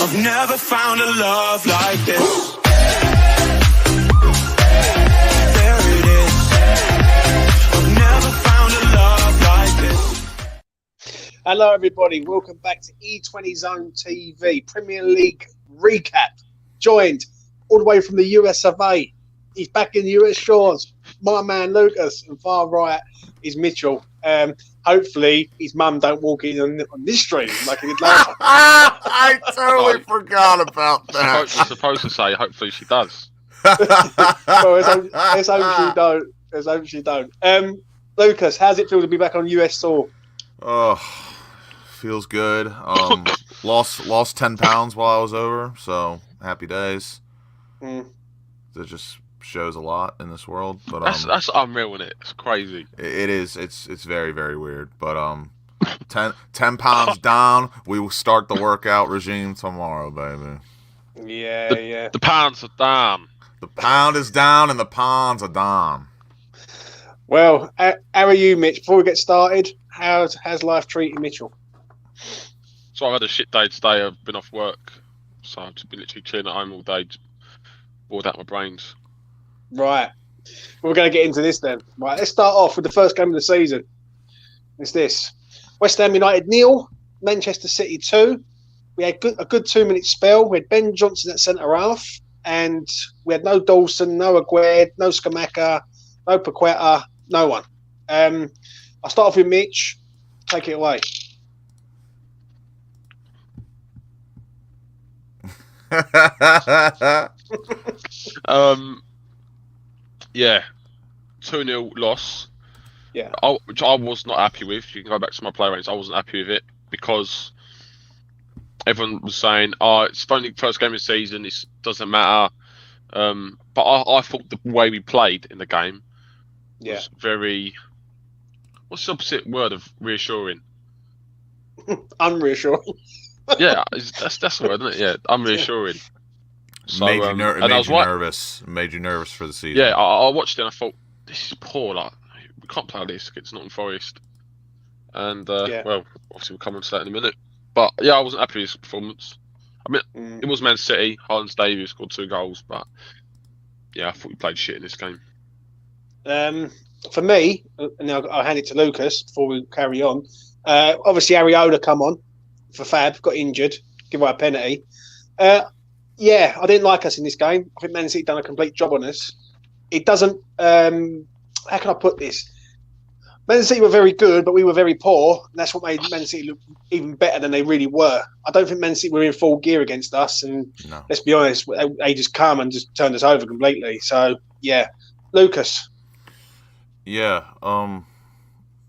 I've never found a love like this. There it is. I've never found a love like this. Hello, everybody. Welcome back to E20 Zone TV Premier League recap. Joined all the way from the US of A. He's back in the US shores. My man Lucas, and far right is Mitchell. Hopefully, his mum don't walk in on this stream like he did last time. I totally forgot about that. You're supposed to say, hopefully she does. Well, let's hope she don't. Let's hope she don't. Lucas, how's it feel to be back on US soil? Oh, feels good. Lost 10 pounds while I was over, so happy days. That just shows a lot in this world. But that's unreal, isn't it? It's crazy. It is. It's very, very weird. But 10 pounds down. We will start the workout regime tomorrow, baby. Yeah. The pounds are down. The pound is down and the pounds are down. Well, how are you, Mitch? Before we get started, how's life treating Mitchell? So I've had a shit day today. I've been off work, so I've just been literally chilling at home all day, bored out my brains. Right. We're going to get into this then. Right, let's start off with the first game of the season. It's this. West Ham United 0, Manchester City 2. We had a good 2-minute spell. We had Ben Johnson at centre-half, and we had no Dawson, no Aguerd, no Skamaka, no Paqueta, no one. I'll start off with Mitch. Take it away. Yeah, 2-0 loss. Yeah, which I was not happy with. You can go back to my play rates. I wasn't happy with it because everyone was saying, "Oh, it's only the first game of the season. It doesn't matter." But I thought the way we played in the game was very. What's the opposite word of reassuring? Unreassuring. Yeah, that's the word, isn't it? Yeah, unreassuring. So, made you nervous. Made you nervous for the season. Yeah, I watched it and I thought, this is poor. Like, we can't play like this against Nottingham Forest. And, well, obviously we'll come on to that in a minute. But, yeah, I wasn't happy with his performance. I mean, it was Man City. Hans Davies scored 2 goals. But, yeah, I thought we played shit in this game. For me, and I'll hand it to Lucas before we carry on. Obviously, Ariola come on for Fab, got injured, give away a penalty. Yeah, I didn't like us in this game. I think Man City done a complete job on us. It doesn't. How can I put this? Man City were very good, but we were very poor. And that's what made Man City look even better than they really were. I don't think Man City were in full gear against us. And let's be honest, they just come and just turned us over completely. So, yeah. Lucas. Yeah,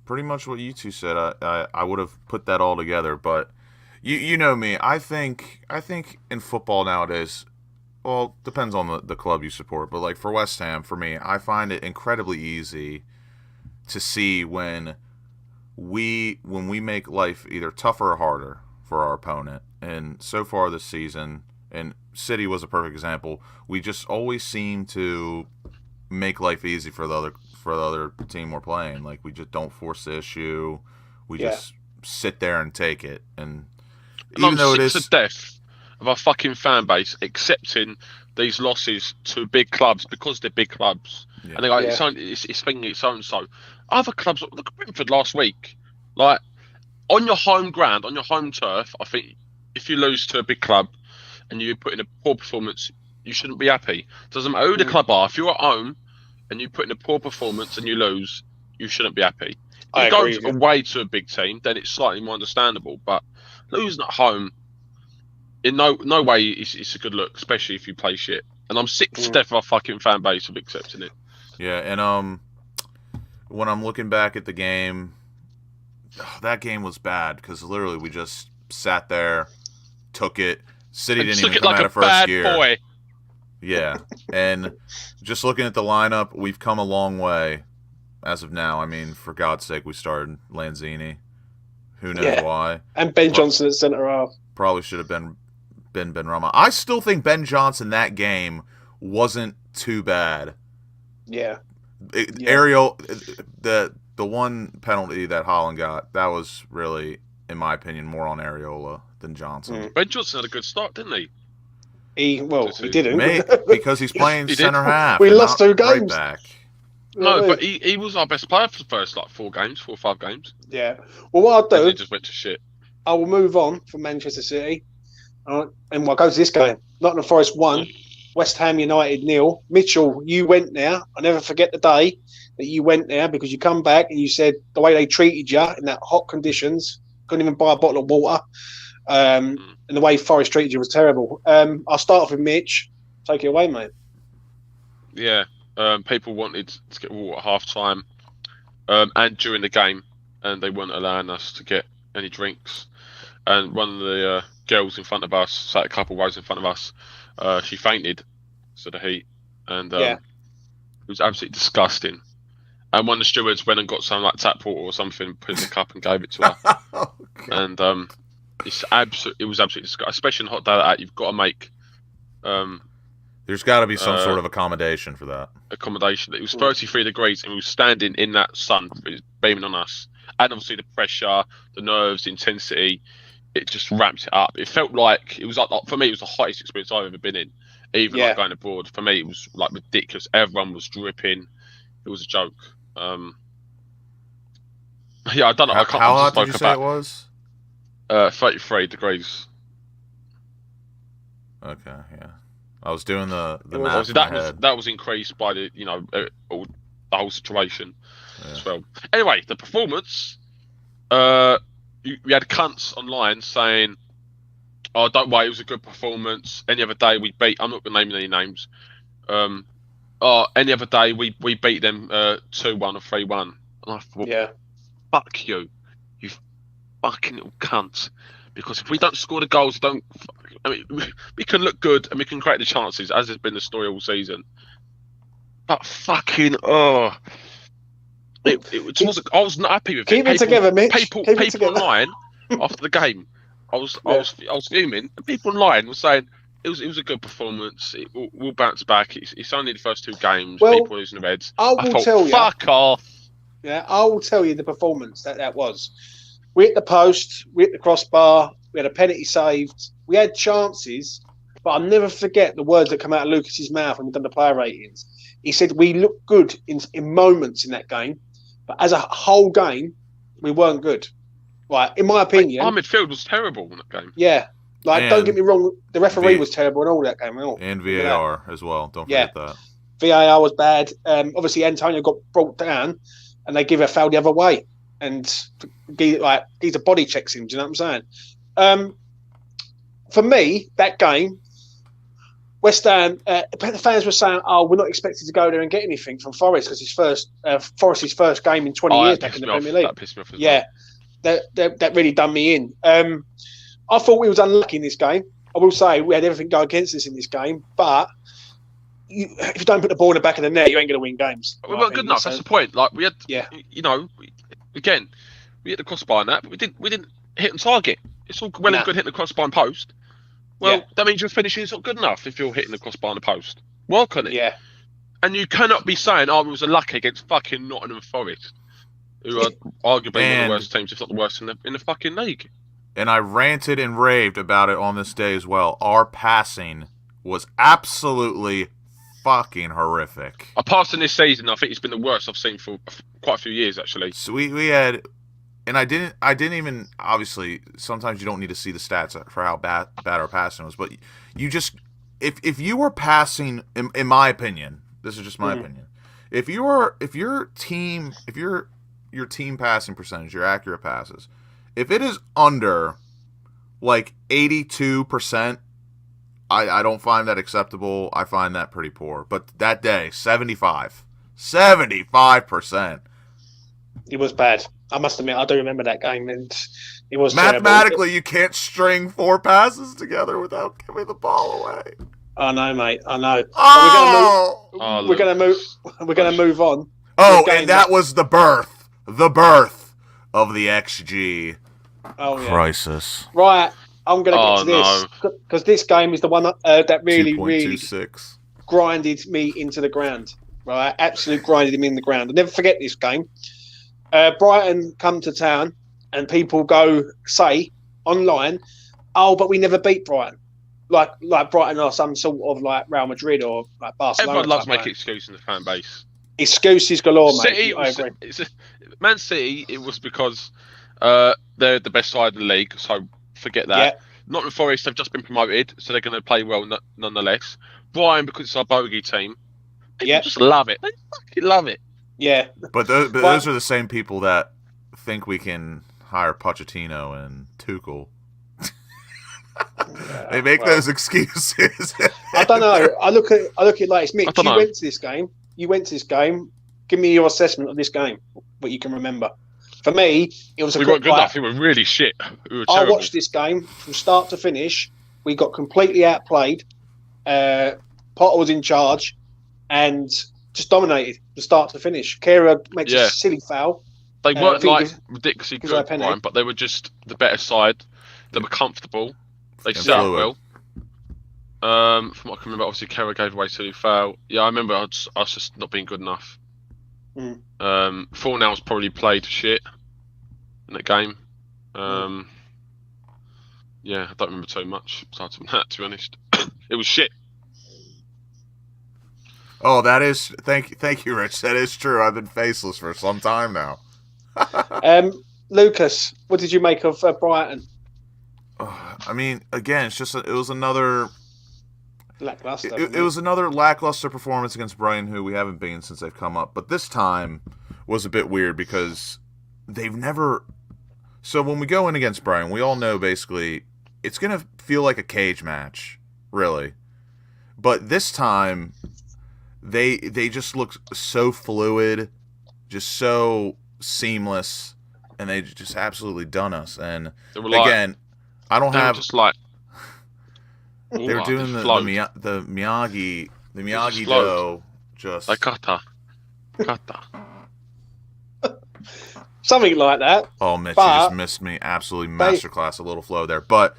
pretty much what you two said. I would have put that all together, but you know me. I think in football nowadays, well, depends on the club you support, but like for West Ham, for me, I find it incredibly easy to see when we make life either tougher or harder for our opponent. And so far this season, and City was a perfect example, we just always seem to make life easy for the other team we're playing. Like, we just don't force the issue. We just sit there and take it. And even though it is to death of our fucking fan base accepting these losses to big clubs because they're big clubs, and they're like, it's thinking it's so and so. Other clubs, look at Brentford last week. Like, on your home ground, on your home turf, I think if you lose to a big club and you put in a poor performance, you shouldn't be happy. Doesn't matter who the club are. If you're at home and you put in a poor performance and you lose, you shouldn't be happy. If you go away to a big team, then it's slightly more understandable. But losing at home, in no way it's a good look, especially if you play shit. And I'm sick to death of our fucking fan base of accepting it. Yeah, and when I'm looking back at the game, that game was bad because literally we just sat there, took it. City didn't even come out of first gear. Boy. Yeah, and just looking at the lineup, we've come a long way as of now. I mean, for God's sake, we started Lanzini. Who knows why? And Ben Johnson at centre half. Probably should have been Ben Rama. I still think Ben Johnson that game wasn't too bad. Yeah. Ariel, the one penalty that Haaland got, that was really in my opinion, more on Areola than Johnson. Ben Johnson had a good start, didn't he? He didn't. Because he's playing centre half. We lost 2 games. Right back. No, but he was our best player for the first 4 or 5 games. Yeah. Well, what I'll do, and he just went to shit. I will move on from Manchester City, and we'll go to this game. Nottingham Forest 1, West Ham United 0. Mitchell, you went there. I'll never forget the day that you went there, because you come back and you said the way they treated you in that hot conditions, couldn't even buy a bottle of water, and the way Forest treated you was terrible. I'll start off with Mitch. Take it away, mate. Yeah, people wanted to get water at half time and during the game, and they weren't allowing us to get any drinks. And one of the girls in front of us, sat a couple rows in front of us, she fainted to the heat, and it was absolutely disgusting. And one of the stewards went and got some tap water or something, put in the cup and gave it to her. And it was absolutely disgusting, especially on a hot day like that. You've got to make there's got to be some sort of accommodation for that. Accommodation. It was 33 degrees, and we were standing in that sun, it was beaming on us. And obviously the pressure, the nerves, the intensity, it just ramped it up. It felt like it was for me, it was the hottest experience I've ever been in. Even going abroad, for me, it was ridiculous. Everyone was dripping. It was a joke. Yeah, I don't know. How hot did you say it was? 33 degrees. Okay, yeah. I was doing the math in my head. That was increased by the the whole situation as well. Anyway, the performance. We had cunts online saying, "Oh, don't worry, it was a good performance. Any other day we beat." I'm not going to name any names. Any other day we beat them 2-1 or 3-1. And I thought, fuck you fucking little cunt. Because if we don't score the goals, we can look good and we can create the chances, as has been the story all season. But fucking I was not happy with it. Keep it together, Mitch. People online after the game, I was fuming, and people online were saying it was a good performance. We'll bounce back. It's only the first 2 games. People losing their heads. I will tell you. Fuck off. Yeah, I will tell you the performance that was. We hit the post, we hit the crossbar, we had a penalty saved, we had chances, but I'll never forget the words that come out of Lucas's mouth when we've done the player ratings. He said we looked good in moments in that game, but as a whole game, we weren't good. Right, in my opinion. Our midfield was terrible in that game. Yeah. Don't get me wrong, the referee was terrible in all that game. And VAR as well, don't forget that. VAR was bad. Obviously, Antonio got brought down, and they give a foul the other way. And these are body checks him. Do you know what I'm saying? For me, that game, West Ham, the fans were saying, "Oh, we're not expected to go there and get anything from Forest because it's Forest's first game in 20 years back in the Premier League." That pissed me off as well. That really done me in. I thought we was unlucky in this game. I will say we had everything go against us in this game, but if you don't put the ball in the back of the net, you ain't going to win games. We weren't good enough. That's the point. We had, again, we hit the crossbar and that, but we didn't hit and target. It's all well and good hitting the crossbar and post. Well, that means your finishing is not good enough if you're hitting the crossbar and the post. Work on it. Yeah. And you cannot be saying, "Oh, it was unlucky against fucking Nottingham Forest," who are arguably one of the worst teams, if not the worst in the fucking league. And I ranted and raved about it on this day as well. Our passing was absolutely fucking horrific. Our passing this season, I think it's been the worst I've seen for quite a few years, actually. So we had, and I didn't even, obviously, sometimes you don't need to see the stats for how bad our passing was, but you just, if you were passing, in my opinion, this is just my opinion, if your team passing percentage, your accurate passes, if it is under 82%, I don't find that acceptable. I find that pretty poor. But that day, 75%. It was bad. I must admit, I do remember that game, and it was mathematically terrible. You can't string 4 passes together without giving the ball away. I know, mate. I know. Oh, we're gonna move on. Oh, and that was the birth of the XG crisis. Right, I'm going to get to this because this game is the one that really grinded me into the ground. Right, absolute grinded me in the ground. I'll never forget this game. Brighton come to town. and people go say online, "Oh, but we never beat Brighton." Like Brighton are some sort of like Real Madrid or like Barcelona. Everyone loves making excuses in the fan base. Excuses galore, City, mate. I agree. Man City, it was because they're the best side in the league, so forget that. Yeah. Nottingham Forest have just been promoted, so they're going to play well nonetheless. Brighton, because it's our bogey team, people just love it. They fucking love it. Yeah. But those are the same people that think we can hire Pochettino and Tuchel. They make those excuses. I don't know. I look at it like it's Mitch. You went to this game. Give me your assessment of this game. What you can remember. For me, it was. We weren't good enough. We were really shit. We were terrible. I watched this game from start to finish. We got completely outplayed. Potter was in charge, and just dominated from start to finish. Kehrer makes a silly foul. They weren't ridiculously good, Brian, but they were just the better side. They were comfortable. They set up well. From what I can remember, obviously Kehrer gave away silly foul. Yeah, I remember I was just not being good enough. Fornals probably played shit in that game. Yeah, I don't remember too much aside from that, to be honest. It was shit. Oh, that is thank you, Rich. That is true. I've been faceless for some time now. Lucas, what did you make of Brighton? I mean, again, it was another lackluster. It was another lackluster performance against Brighton, who we haven't been since they've come up. But this time was a bit weird because they've never. So when we go in against Brighton, we all know basically it's gonna feel like a cage match, really. But this time, they just look so fluid, just so seamless, and they just absolutely done us. And again, I don't have just like they were doing the Miyagi Do just like kata. Something like that. Oh, Mitch, you just missed me. Absolutely masterclass, a little flow there. But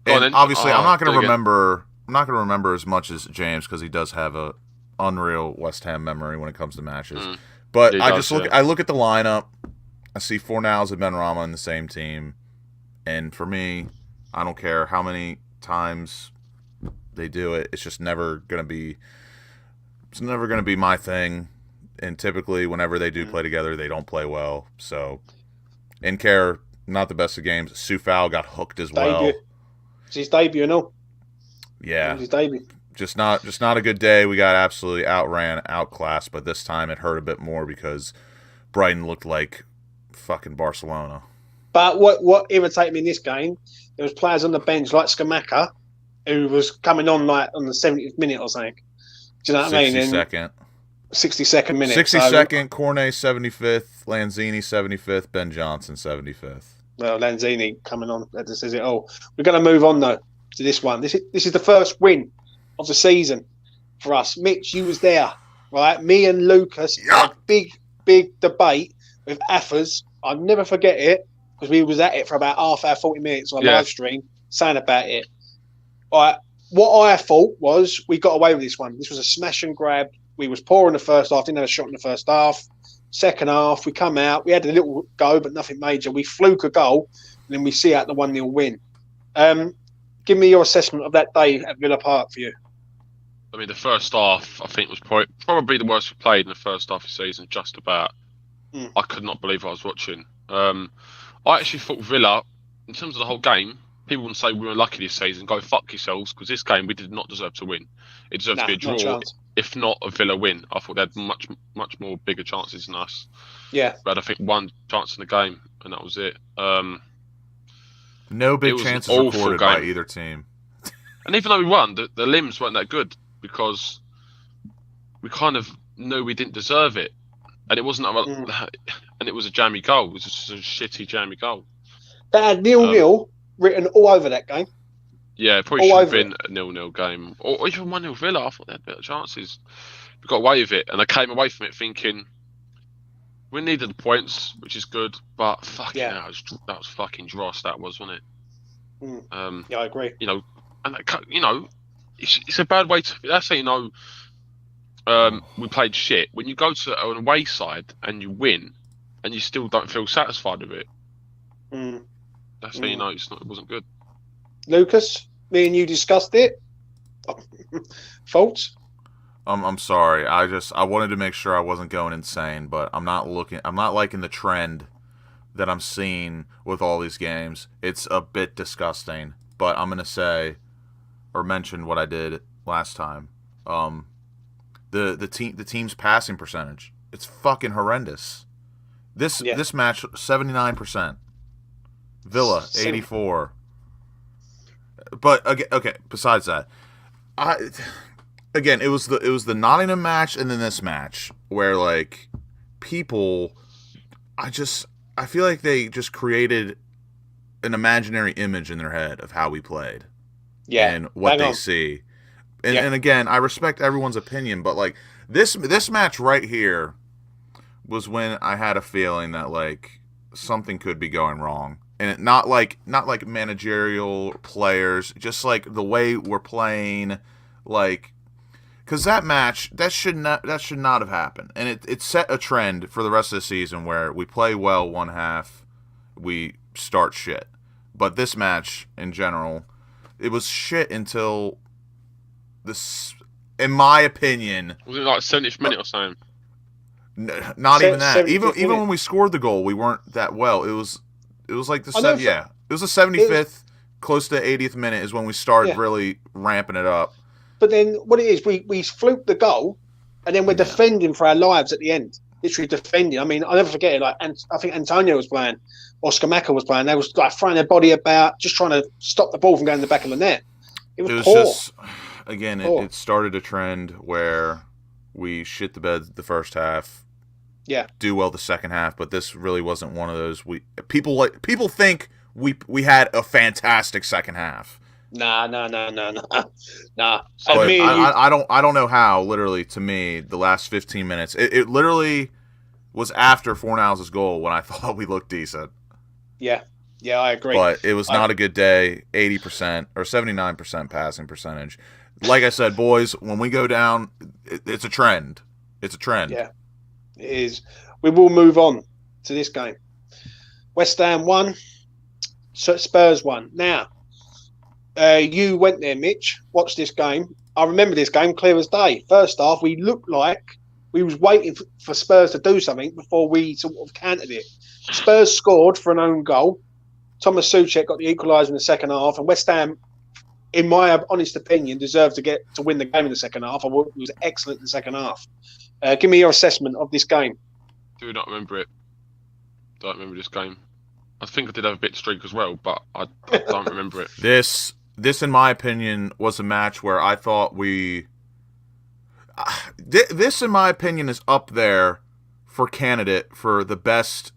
obviously, I'm not going to remember. I'm not going to remember as much as James because he does have a unreal West Ham memory when it comes to matches. But I look at the lineup. I see Fornals and Benrahma in the same team, and for me, I don't care how many times they do it. It's just never going to be. It's never going to be my thing. And typically, whenever they do play together, they don't play well. So, Care, not the best of games. Soufal got hooked as well. It's his debut, no? Yeah. His debut. Just not a good day. We got absolutely outclassed. But this time, it hurt a bit more because Brighton looked like fucking Barcelona. But what irritated me in this game, there was players on the bench like Skamaka, who was coming on like on the 70th minute or something. Do you know what I mean? 62nd minute. 62nd, Cornet 75th, Lanzini 75th, Ben Johnson 75th. Well, Lanzini coming on. That says it all. We're going to move on, though, to this one. This is the first win of the season for us. Mitch, you was there, right? Me and Lucas had a big debate with Affers. I'll never forget it because we was at it for about half hour, 40 minutes on a live stream saying about it. All right, what I thought was we got away with this one. This was a smash and grab. We was poor in the first half, didn't have a shot in the first half. Second half, we come out. We had a little go, but nothing major. We fluke a goal, and then we see out the 1-0 win. Give me your assessment of that day at Villa Park for you. I mean, the first half, I think, was probably the worst we played in the first half of the season, just about. I could not believe what I was watching. I actually thought Villa, in terms of the whole game, people wouldn't say we were lucky this season. Go fuck yourselves, because this game we did not deserve to win. It deserved to be a draw, if not a Villa win. I thought they had much more bigger chances than us. Yeah. But I think one chance in the game, and that was it. No big chances recorded by either team. And even though we won, the limbs weren't that good because we kind of knew we didn't deserve it. And it wasn't, and it was a jammy goal. It was just a shitty jammy goal. They had 0-0 written all over that game. Yeah, it probably should have been a 0-0 game. Or even 1-0 Villa. I thought they had better chances. We got away with it. And I came away from it thinking, we needed the points, which is good. But fucking hell, that was fucking dross, that was, wasn't it? Yeah, I agree. You know, and it's a bad way to... That's how you know we played shit. When you go to an away side and you win, and you still don't feel satisfied with it. That's how you know it wasn't good. Lucas, me and you discussed it. Faults? I'm sorry. I wanted to make sure I wasn't going insane, but I'm not liking the trend that I'm seeing with all these games. It's a bit disgusting, but I'm gonna say or mention what I did last time. The team's passing percentage. It's fucking horrendous. This match 79%. Villa 84. But okay, besides that, it was the Nottingham match and then this match where like people I feel like they just created an imaginary image in their head of how we played. Yeah. And what they see. And again, I respect everyone's opinion, but like this match right here was when I had a feeling that like something could be going wrong. And not like managerial players, just like the way we're playing, like, because that match that should not have happened, and it set a trend for the rest of the season where we play well one half, we start shit. But this match in general, it was shit until this, in my opinion. Was it like 70th minute or something? Not even that. Even when we scored the goal, we weren't that well. It was like the it was the 75th, close to 80th minute is when we started really ramping it up. But then what it is, we fluked the goal, and then we're defending for our lives at the end. Literally defending. I mean, I'll never forget it. Like, I think Antonio was playing, Oscar Maka was playing. They was like throwing their body about, just trying to stop the ball from going in the back of the net. It was poor. Just, again, it started a trend where we shit the bed the first half. Yeah. Do well the second half, but this really wasn't one of those. People think we had a fantastic second half. Nah. But I don't know how. Literally, to me, the last 15 minutes, it literally was after Fornals' goal when I thought we looked decent. Yeah, I agree. But it was not a good day. 80% or 79% passing percentage. Like I said, boys, when we go down, it's a trend. It's a trend. Yeah. It is. We will move on to this game. West Ham 1, Spurs 1. Now, you went there, Mitch, watched this game. I remember this game clear as day. First half, we looked like we was waiting for Spurs to do something before we sort of countered it. Spurs scored for an own goal. Thomas Souček got the equaliser in the second half, and West Ham, in my honest opinion, deserved to win the game in the second half. I thought it was excellent in the second half. Give me your assessment of this game. Do not remember it. Don't remember this game. I think I did have a bit of streak as well, but I don't remember it. This, in my opinion, was a match where I thought we... This, in my opinion, is up there for candidate for the best,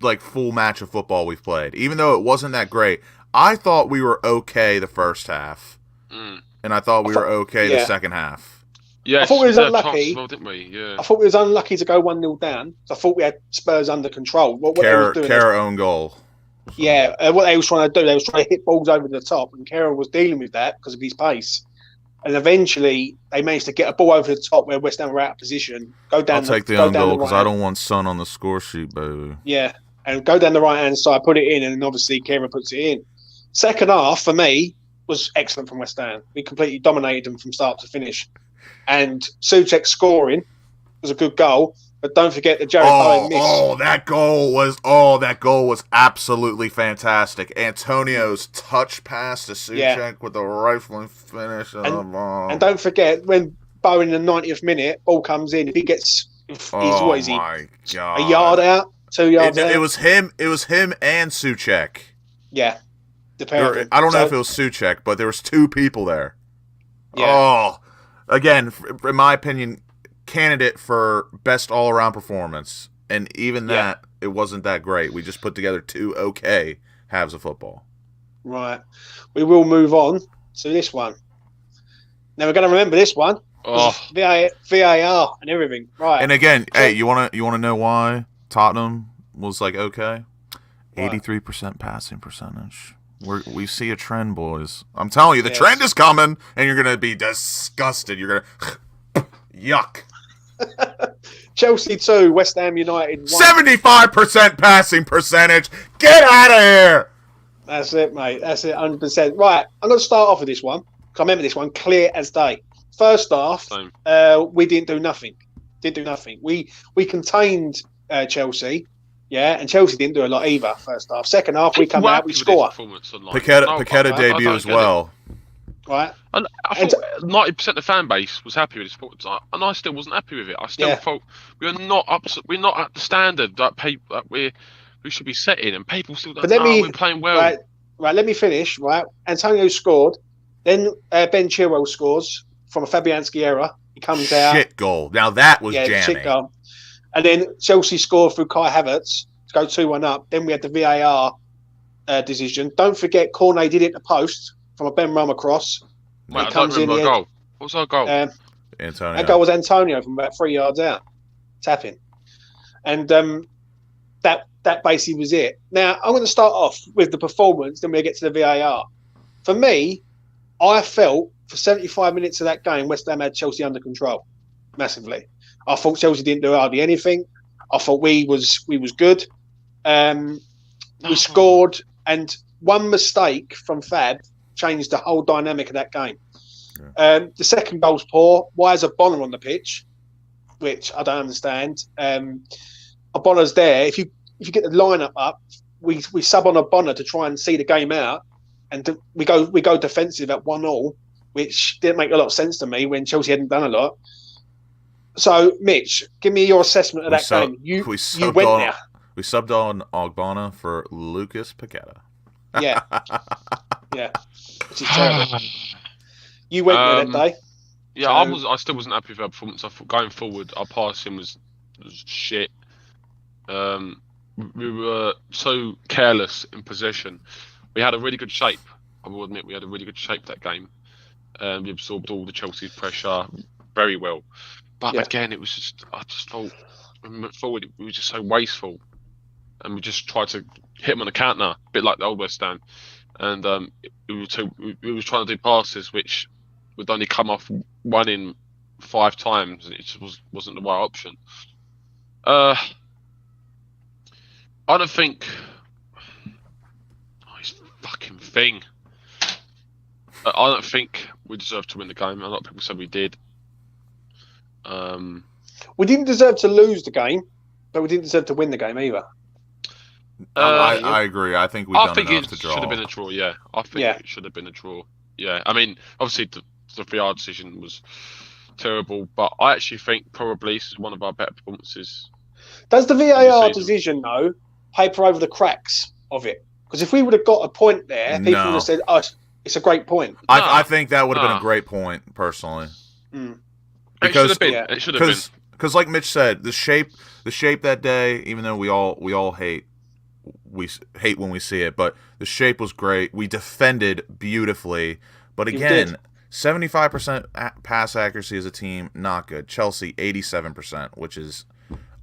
like, full match of football we've played. Even though it wasn't that great, I thought we were okay the first half. And I thought we were okay the second half. Yeah, I thought we was unlucky. Well, didn't we? Yeah. I thought we was unlucky to go 1-0 down. I thought we had Spurs under control. What they was doing? Kerr own goal. Yeah, what they was trying to do, they was trying to hit balls over the top, and Kerr was dealing with that because of his pace. And eventually, they managed to get a ball over the top where West Ham were out of position. Go down. I'll take the own goal because I don't want Son on the score sheet, baby. Yeah, and go down the right hand side, put it in, and then obviously Kerr puts it in. Second half for me was excellent from West Ham. We completely dominated them from start to finish. And Souček scoring was a good goal, but don't forget the Jared Bowen miss. That goal was absolutely fantastic. Antonio's touch pass to Souček with the rifling finish of the ball. And don't forget when Bowen in the 90th minute, ball comes in. If he gets, God. A yard out, 2 yards out. It was him and Souček. Yeah, the pair of them. I don't know if it was Souček, but there was two people there. Yeah. Again, in my opinion, candidate for best all-around performance. And even that, it wasn't that great. We just put together two okay halves of football. Right. We will move on to this one. Now, we're going to remember this one. VAR and everything. Right. And again, hey, you want to know why Tottenham was like okay? 83% passing percentage. We see a trend, boys. I'm telling you, the trend is coming, and you're going to be disgusted. You're going to... Yuck. Chelsea 2, West Ham United 1. 75% passing percentage. Get out of here. That's it, mate. That's it, 100%. Right, I'm going to start off with this one, because I remember this one clear as day. First half, we didn't do nothing. We contained Chelsea, and Chelsea didn't do a lot either first half. Second half, we come out, we score. Paqueta debut as well. Right. And I thought 90% of the fan base was happy with his performance, and I still wasn't happy with it. I still thought we're not at the standard that we should be setting, and people still don't know we're playing well. Right, let me finish. Right, Antonio scored, then Ben Chilwell scores from a Fabianski error. He comes out. Shit goal. Now that was jammy. Shit goal. And then Chelsea scored through Kai Havertz to go 2-1 up. Then we had the VAR decision. Don't forget, Cornet did it the post from a Ben Rama cross. Mate, I don't remember our goal. What was our goal? Antonio. That goal was Antonio from about 3 yards out, tapping. And that basically was it. Now, I'm going to start off with the performance, then we'll get to the VAR. For me, I felt for 75 minutes of that game, West Ham had Chelsea under control, massively. I thought Chelsea didn't do hardly anything. I thought we was good. We scored, and one mistake from Fab changed the whole dynamic of that game. The second goal's poor. Why is a Bonner on the pitch? Which I don't understand. A Bonner's there. If you get the lineup up, we sub on a Bonner to try and see the game out, and we go defensive at 1-1, which didn't make a lot of sense to me when Chelsea hadn't done a lot. So, Mitch, give me your assessment of that game. You went there. We subbed on Ogbonna for Lucas Paqueta. Yeah, which is terrible. You went there that day. Yeah, I still wasn't happy with our performance. I thought going forward, our passing was shit. We were so careless in possession. We had a really good shape. I will admit, we had a really good shape that game. We absorbed all the Chelsea's pressure very well. But again, it was I just thought when we went forward, we were just so wasteful. And we just tried to hit them on the counter, a bit like the old West Ham. And we were trying to do passes which would only come off 1 in 5 times, and it just wasn't the right option. I don't think this fucking thing. I don't think we deserved to win the game. A lot of people said we did. We didn't deserve to lose the game, but we didn't deserve to win the game either. I agree. I think enough to draw. It should have been a draw. Yeah, I think it should have been a draw. Yeah, I mean, obviously the VAR decision was terrible, but I actually think probably this is one of our better performances. Does the VAR decision though paper over the cracks of it? Because if we would have got a point there, people would have said, "Oh, it's a great point." I think that would have been a great point, personally. Because it should have been. Because, like Mitch said, the shape that day, even though we all hate when we see it, but the shape was great. We defended beautifully, but again, 75% pass accuracy as a team, not good. Chelsea 87%, which is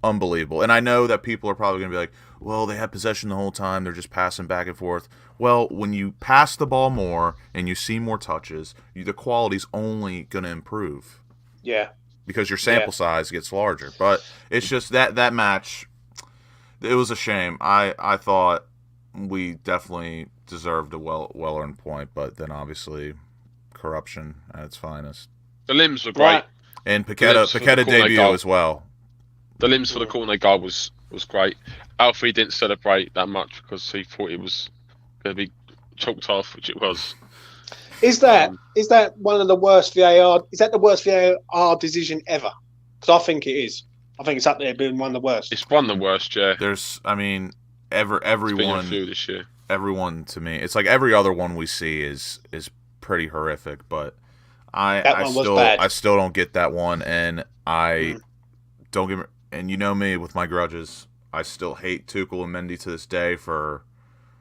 unbelievable. And I know that people are probably going to be like, well, they had possession the whole time, they're just passing back and forth. Well, when you pass the ball more and you see more touches, the quality's only going to improve. Yeah. Because your sample size gets larger. But it's just that match, it was a shame. I thought we definitely deserved a well-earned point, but then obviously corruption at its finest. The limbs were great. And Paqueta debut as well. The limbs for the corner goal was great. Alfie didn't celebrate that much because he thought it was going to be chalked off, which it was. Is that one of the worst VAR? Is that the worst VAR decision ever? Because I think it is. I think it's up there being one of the worst. It's one of the worst, yeah. Everyone. There's been a few this year. Everyone, to me, it's like every other one we see is pretty horrific, but I still don't get that one, and don't get me. And you know me with my grudges, I still hate Tuchel and Mendy to this day for,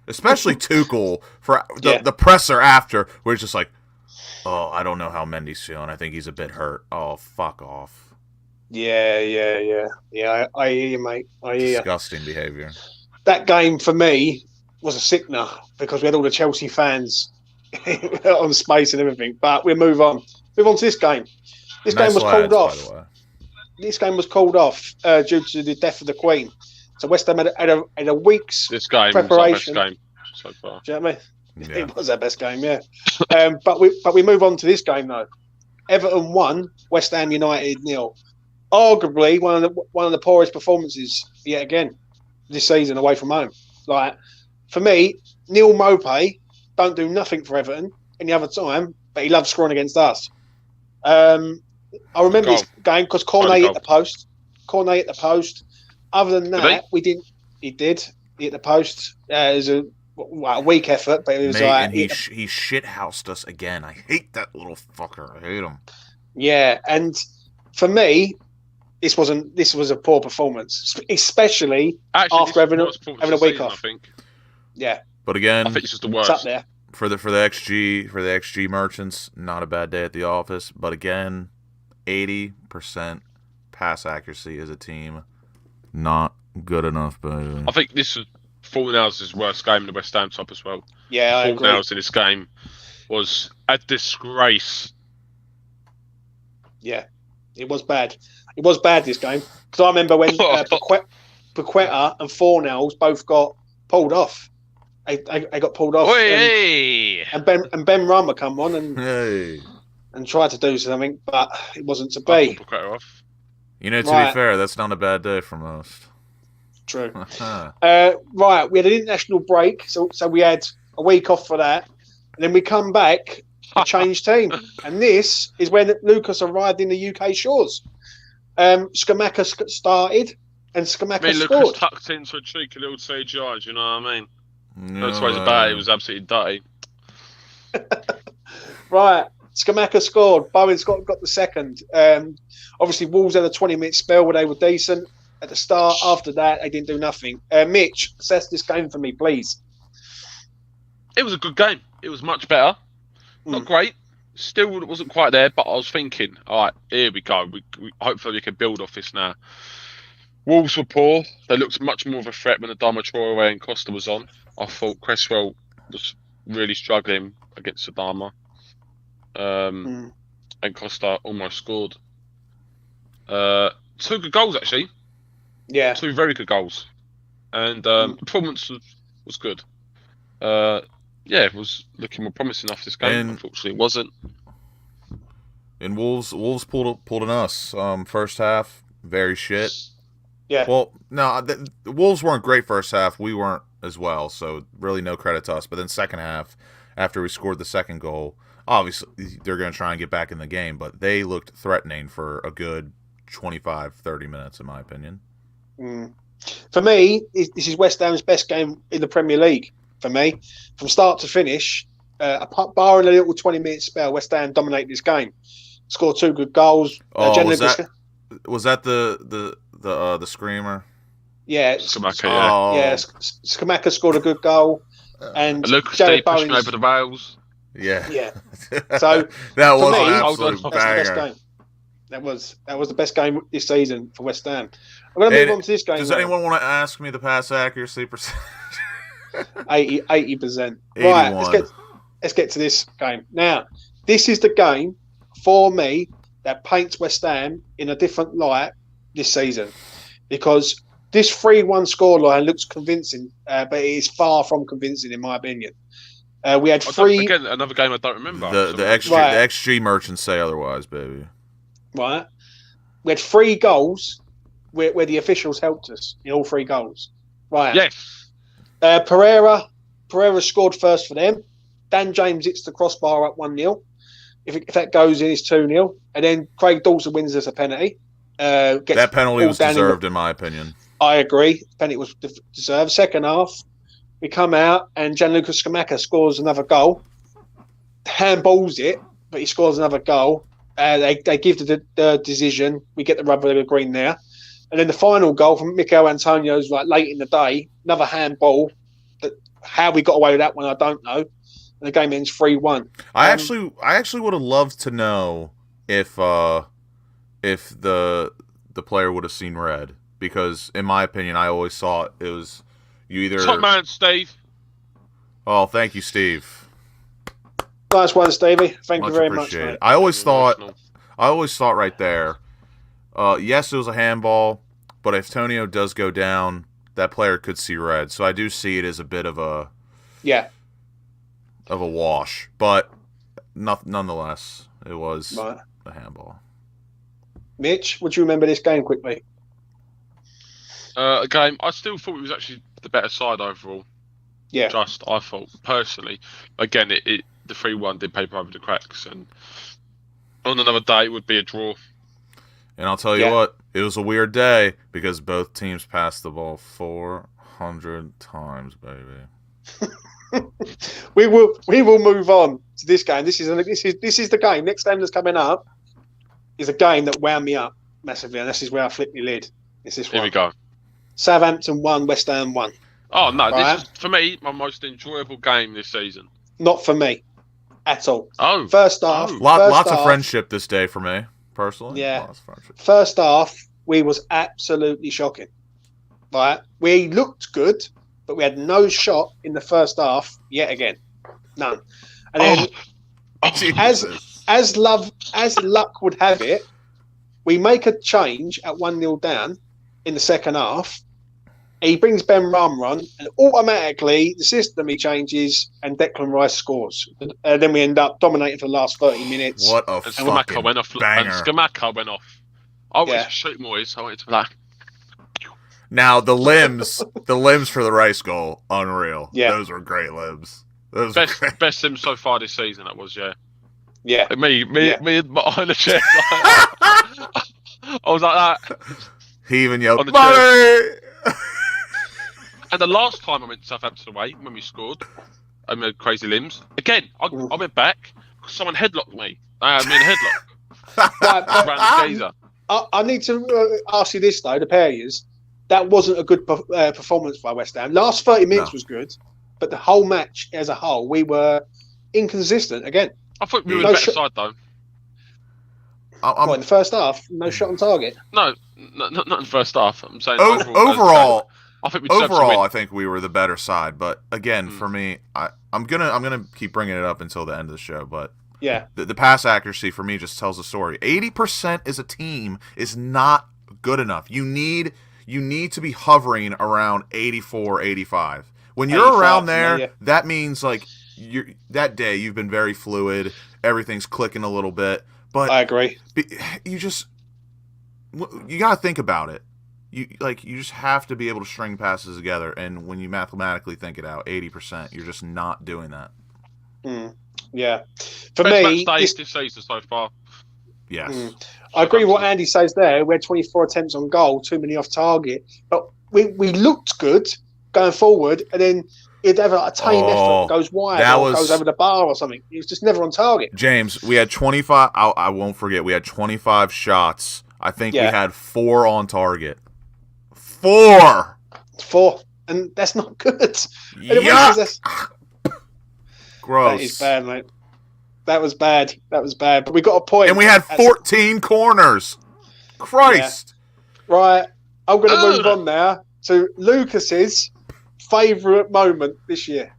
especially Tuchel for the presser after, where it's just like, oh, I don't know how Mendy's feeling. I think he's a bit hurt. Oh, fuck off. Yeah. I hear you, mate. I hear you. Disgusting behavior. That game for me was a sickener because we had all the Chelsea fans on space and everything. But we'll move on. Move on to this game. This game was called off. this game was called off due to the death of the Queen. So West Ham had a week's preparation. Was our best game so far. Do you know what I mean? Yeah. It was our best game, yeah. But we move on to this game though. Everton 1, West Ham United 0. Arguably one of the poorest performances yet again this season away from home. Like for me, Neil Maupay don't do nothing for Everton any other time, but he loves scoring against us. I remember this game because Cornet hit the post. Other than that, we didn't. He did hit the post. It was a weak effort, but it was and he shithoused us again. I hate that little fucker. I hate him. Yeah, and for me, this was a poor performance, especially after having a week off. I think. Yeah, but again, I think it's just the worst. It's up there. For the XG merchants, not a bad day at the office. But again, 80% pass accuracy as a team, not good enough. Baby. I think this was Fornals' worst game in the West Ham top as well. Yeah, I agree. Fornals in this game was a disgrace. Yeah, it was bad. It was bad this game because I remember when Paqueta and Fornals both got pulled off. They got pulled off, and Ben Rama come on and tried to do something, but it wasn't to be. You know, to be fair, that's not a bad day for most. True. Right, we had an international break, so we had a week off for that, and then we come back to change team, and this is when Lucas arrived in the UK shores. Skamaka started, and Skamaka scored. Lucas tucked into a cheeky little CGI, do you know what I mean? No, that's why he's bad. He was absolutely dirty. Right, Skamaka scored. Bowen Scott got the second. Obviously, Wolves had a 20-minute spell where they were decent at the start. After that, they didn't do nothing. Mitch, assess this game for me, please. It was a good game. It was much better. Not great. Still wasn't quite there, but I was thinking, all right, here we go. Hopefully we can build off this now. Wolves were poor. They looked much more of a threat when Adama Traore and Costa was on. I thought Cresswell was really struggling against Adama. And Costa almost scored. 2 good goals, actually. Yeah. 2 very good goals. And performance was good. It was looking more promising after this game. And unfortunately, it wasn't. And Wolves pulled an us. First half, very shit. Yeah. Well, no, the Wolves weren't great first half. We weren't as well, so really no credit to us. But then second half, after we scored the second goal, obviously they're going to try and get back in the game, but they looked threatening for a good 25, 30 minutes, in my opinion. For me, this is West Ham's best game in the Premier League. For me, from start to finish, barring a little 20-minute spell, West Ham dominated this game. Scored 2 good goals. Was that the screamer? Yeah, Skamaka. Skamaka scored a good goal, and Lucas Jared pushing Bowens over the rails. Yeah. So that was me, an absolute that's banger. the best game. That was the best game this season for West Ham. I'm going to move on to this game. Does anyone want to ask me the pass accuracy percentage? 80%. Right, let's get to this game. Now, this is the game for me that paints West Ham in a different light this season, because this 3-1 scoreline looks convincing, but it is far from convincing in my opinion. We had another game I don't remember. The XG merchants say otherwise, baby. Right, we had 3 goals where the officials helped us in all 3 goals. Right. Yes. Pereira scored first for them. Dan James hits the crossbar up 1-0. If that goes in, it's 2-0. And then Craig Dawson wins us a penalty. That penalty was deserved, in my opinion. I agree. The penalty was deserved. Second half, we come out and Gianluca Scamacca scores another goal. Handballs it, but he scores another goal. They give the decision. We get the rubber green there. And then the final goal from Mikel Antonio's like late in the day, another handball. How we got away with that one, I don't know. And the game ends 3-1. I actually would have loved to know if the player would have seen red, because in my opinion, I always thought it was you either. Top man, Steve. Oh, thank you, Steve. Nice one, Stevie. Thank Much you very much, appreciated. mate. I always thought right there. Yes, it was a handball, but if Tonio does go down, that player could see red. So I do see it as a bit of a wash, but nonetheless, it was a handball. Mitch, would you remember this game quickly? A game. I still thought it was actually the better side overall. Yeah. I thought personally. Again, the 3-1 did paper over the cracks, and on another day it would be a draw. And I'll tell you what, it was a weird day because both teams passed the ball 400 times, baby. We will move on to this game. This is the game. Next game that's coming up is a game that wound me up massively, and this is where I flipped my lid. It's this one. Here we go. Southampton 1, West Ham 1. Oh no! Right? This is for me my most enjoyable game this season. Not for me, at all. Oh, first half. Lots of friendship this day for me personally. Yeah. Lots of friendship. First half, we was absolutely shocking. Right, we looked good, but we had no shot in the first half yet again, none. And then, as luck would have it, we make a change at 1-0 down in the second half. He brings Ben Rama on, and automatically the system he changes, and Declan Rice scores. And then we end up dominating for the last 30 minutes. What a fucking banger! And Skamaka went off. I wanted to shoot Moyes. I wanted to be like. Now the limbs for the Rice goal, unreal. Yeah, those were great limbs. Those best limbs so far this season. That was yeah. Me behind the chair. I was like that. He even yelled, "Money!" And the last time I went to Southampton away, when we scored, I made crazy limbs. Again, I went back because someone headlocked me. I had me in a headlock. I need to ask you this, though, the pair of yous. That wasn't a good performance by West Ham. Last 30 minutes was good, but the whole match as a whole, we were inconsistent again. I thought we were the better side, though. In the first half, no shot on target? No, not in the first half. I'm saying overall. I I think we were the better side, but again, for me, I'm gonna keep bringing it up until the end of the show. But the pass accuracy for me just tells the story. 80% as a team is not good enough. You need to be hovering around 84, 85. When you're around there, that means like that day you've been very fluid. Everything's clicking a little bit. But I agree. You got to think about it. You just have to be able to string passes together, and when you mathematically think it out, 80%, you're just not doing that. Yeah, for best me, match this season so far. Yes, I agree with what Andy says there. We had 24 attempts on goal, too many off target, but we looked good going forward, and then he'd have a tame effort, goes wide, or goes over the bar or something. He was just never on target. James, we had 25. I won't forget. We had 25 shots. I think we had 4 on target. 4, and that's not good. Yeah. Gross. That is bad, mate. That was bad. But we got a point. And we had 14 corners. Christ. Yeah. Right. I'm going to move on now to Lucas's favourite moment this year.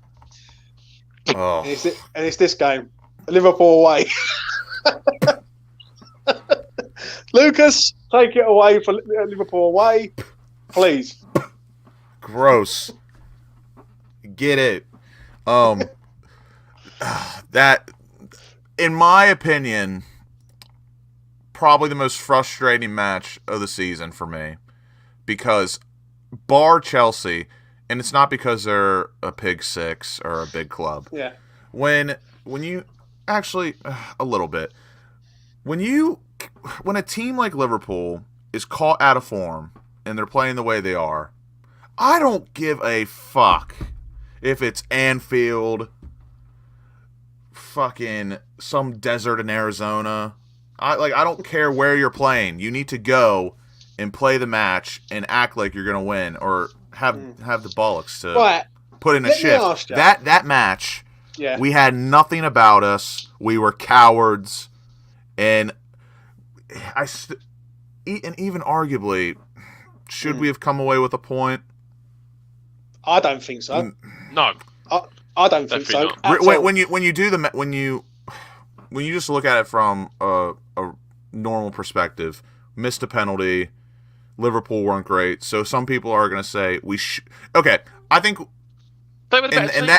Oh. And it's this game. Liverpool away. Lucas, take it away for Liverpool away. Please. Gross. Get it. That, in my opinion, probably the most frustrating match of the season for me. Because bar Chelsea, and it's not because they're a Pig Six or a big club. Yeah. When you actually a little bit. When a team like Liverpool is caught out of form and they're playing the way they are, I don't give a fuck if it's Anfield, fucking some desert in Arizona. I don't care where you're playing. You need to go and play the match and act like you're gonna win, or have the bollocks to put in a shift. That match, we had nothing about us. We were cowards, and even arguably, should we have come away with a point? I don't think so. No, I don't think so. When you just look at it from a normal perspective, missed a penalty. Liverpool weren't great. So some people are going to say we should. Okay, I think they were the better team.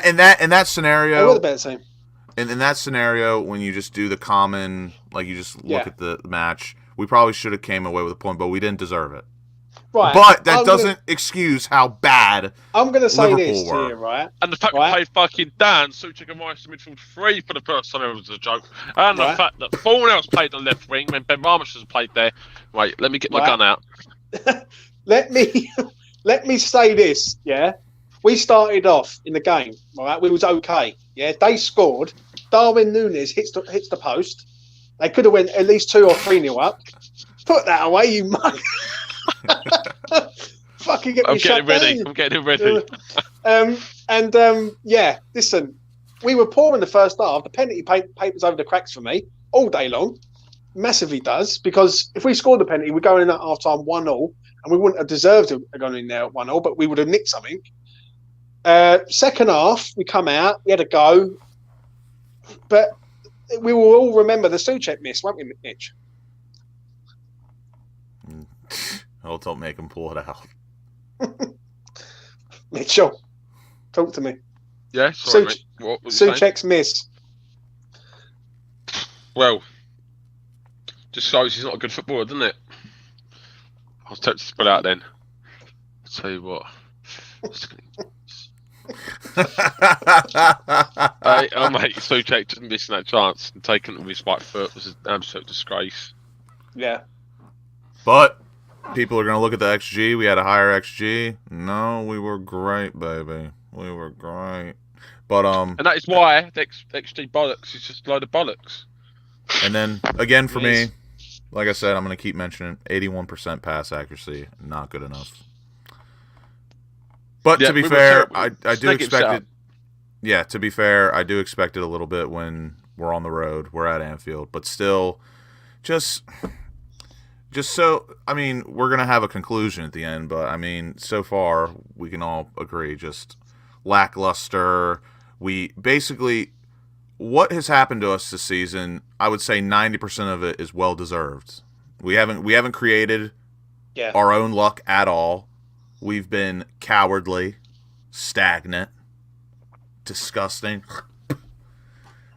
in that scenario, they were the better team. In that scenario, when you just do the common, like you just look at the match, we probably should have came away with a point, but we didn't deserve it. Right. But that doesn't excuse how bad I'm going to say Liverpool this were. to you, right? And the fact we played fucking Dan, Suchek and Moyes in midfield 3 for the first time ever was a joke. And the fact that Fulham played on left wing when Ben Ramas has played there. Wait, let me get my gun out. let me say this, yeah? We started off in the game, right? We was okay, yeah? They scored. Darwin Núñez hits the post. They could have went at least 2 or 3-0 up. Put that away, you mug. Fucking get me shut down. I'm getting ready. Listen, we were poor in the first half. The penalty papers over the cracks for me all day long. Massively does, because if we scored the penalty, we're going in at half time 1-0, and we wouldn't have deserved to have gone in there at 1-0, but we would have nicked something. Second half, we come out, we had a go, but we will all remember the Souček miss, won't we, Mitch? Oh, don't make him pull it out. Mitchell, talk to me. Yeah, sorry, mate. What was Souček's miss. Well, just shows he's not a good footballer, doesn't it? I was tempted to put out then. I'll tell you what. Mate, Souček just missing that chance and taking it with his right foot was an absolute disgrace. Yeah. But people are going to look at the XG. We had a higher XG. No, we were great, baby. We were great. But and that is why the XG bollocks is just a load of bollocks. And then again for me, like I said, I'm going to keep mentioning 81% pass accuracy, not good enough. But to be fair, I do expect it. Yeah, to be fair, I do expect it a little bit when we're on the road. We're at Anfield, but still, just so, I mean, we're going to have a conclusion at the end, but I mean, so far, we can all agree, just lackluster. We basically, what has happened to us this season, I would say 90% of it is well-deserved. We haven't created our own luck at all. We've been cowardly, stagnant, disgusting.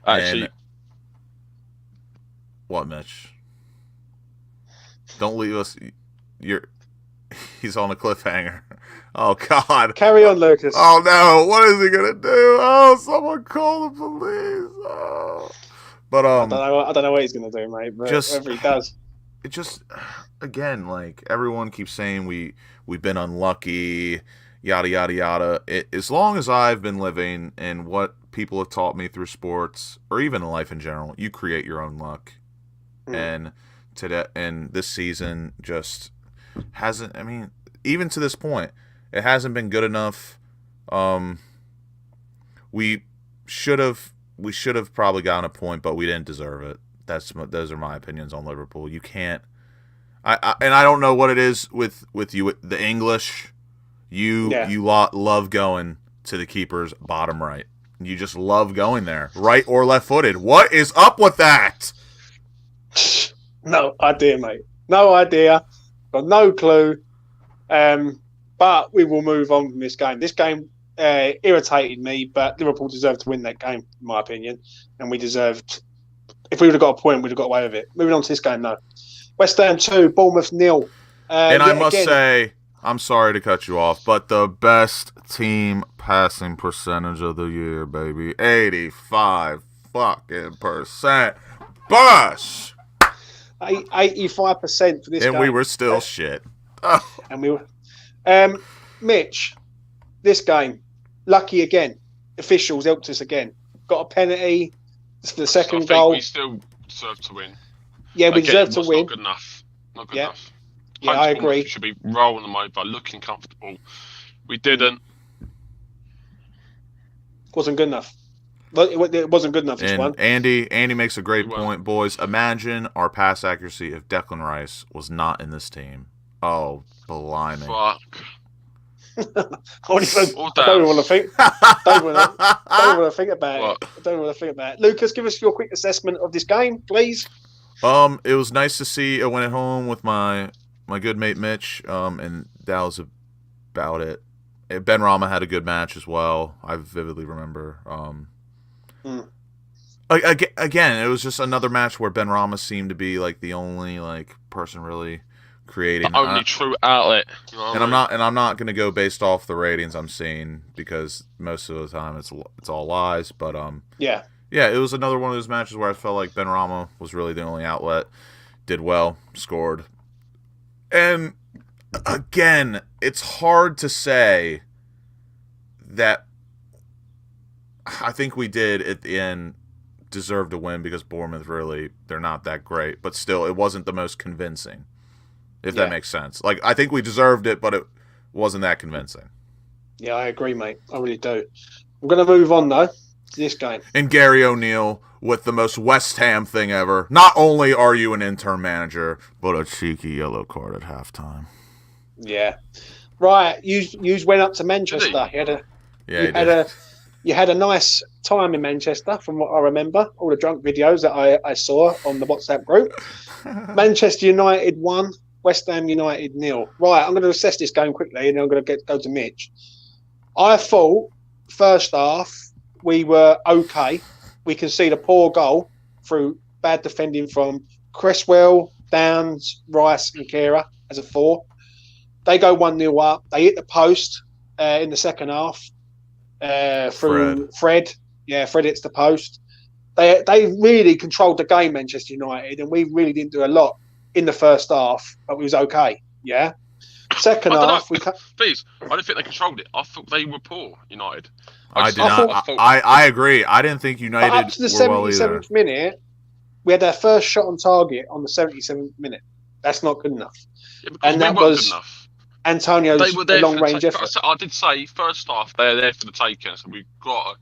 Actually, what, Mitch? Don't leave us. He's on a cliffhanger. Oh God! Carry on, Lucas. Oh no! What is he gonna do? Oh, someone call the police! Oh. But I don't know what he's gonna do, mate. But whatever he does, it just again, like everyone keeps saying, we've been unlucky, yada yada yada. As long as I've been living and what people have taught me through sports or even in life in general, you create your own luck. And this season just hasn't. I mean, even to this point, it hasn't been good enough. We should have probably gotten a point, but we didn't deserve it. Those are my opinions on Liverpool. You can't. I don't know what it is with you, the English. You love going to the keeper's bottom right. You just love going there, right or left-footed. What is up with that? No idea, mate. No idea. Got no clue. But we will move on from this game. This game irritated me, but Liverpool deserved to win that game, in my opinion. And we deserved. If we would have got a point, we'd have got away with it. Moving on to this game, though. West Ham 2, Bournemouth 0. And I must say, I'm sorry to cut you off, but the best team passing percentage of the year, baby. 85 fucking percent. Bush! 85% for this game. And we were still shit. And we were... Mitch, this game, lucky again. Officials helped us again. Got a penalty. It's the second goal. We still deserve to win. Yeah, we deserve to win. Not good enough. Not good enough. Yeah, I agree. We should be rolling them over, looking comfortable. We didn't. Wasn't good enough. It wasn't good enough this one. Andy makes a great point, boys. Imagine our pass accuracy if Declan Rice was not in this team. Oh, blimey. Fuck. I don't want to think. Don't want to think about it. I don't want to think about it. Lucas, give us your quick assessment of this game, please. It was nice to see. I went at home with my good mate Mitch. And that was about it. Ben Rama had a good match as well. I vividly remember. Again, it was just another match where Ben Rama seemed to be like the only like person really creating. The only true outlet. You know and I'm not going to go based off the ratings I'm seeing because most of the time it's all lies. But yeah, it was another one of those matches where I felt like Ben Rama was really the only outlet. Did well, scored, and again, it's hard to say that. I think we did at the end deserve to win because Bournemouth they're not that great, but still it wasn't the most convincing. If that makes sense. Like, I think we deserved it, but it wasn't that convincing. Yeah, I agree, mate. I really do. I'm going to move on, though, to this game. And Gary O'Neill with the most West Ham thing ever. Not only are you an interim manager, but a cheeky yellow card at halftime. Yeah. Right, you went up to Manchester. You had a nice time in Manchester, from what I remember. All the drunk videos that I saw on the WhatsApp group. Manchester United won. West Ham United 0. Right, I'm going to assess this game quickly, and then I'm going to go to Mitch. I thought first half we were okay. We conceded a poor goal through bad defending from Cresswell, Downs, Rice, and Kehrer as a 4. They go 1-0 up. They hit the post in the second half through Fred. Yeah, Fred hits the post. They really controlled the game, Manchester United, and we really didn't do a lot in the first half, but we was okay. Yeah. Second half, please. I don't think they controlled it. I thought they were poor. United. I agree. I didn't think United up to the 77th minute, we had our first shot on target on the 77th minute. That's not good enough. Yeah, and that was good enough. Antonio's long range effort. I did say first half they're there for the taking, so we've got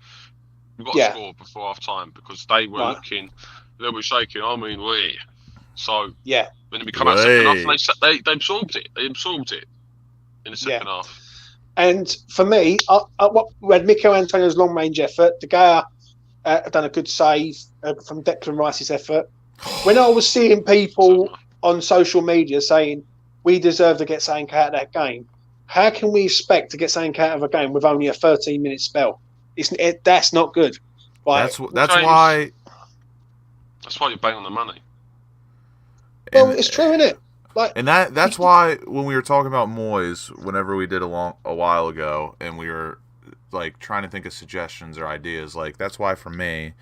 to score before half time because they were looking a little bit shaky. I mean, so when we come out second half, they absorbed it. They absorbed it in the second half. And for me, we had Mikel Antonio's long range effort. De Gea done a good save from Declan Rice's effort. When I was seeing people on social media saying we deserve to get something out of that game, how can we expect to get something out of a game with only a 13-minute spell? That's not good. Like, that's why you're banging on the money. Well, it's true, isn't it? Like, and that's why when we were talking about Moyes, whenever we did a while ago, and we were like trying to think of suggestions or ideas, like that's why for me,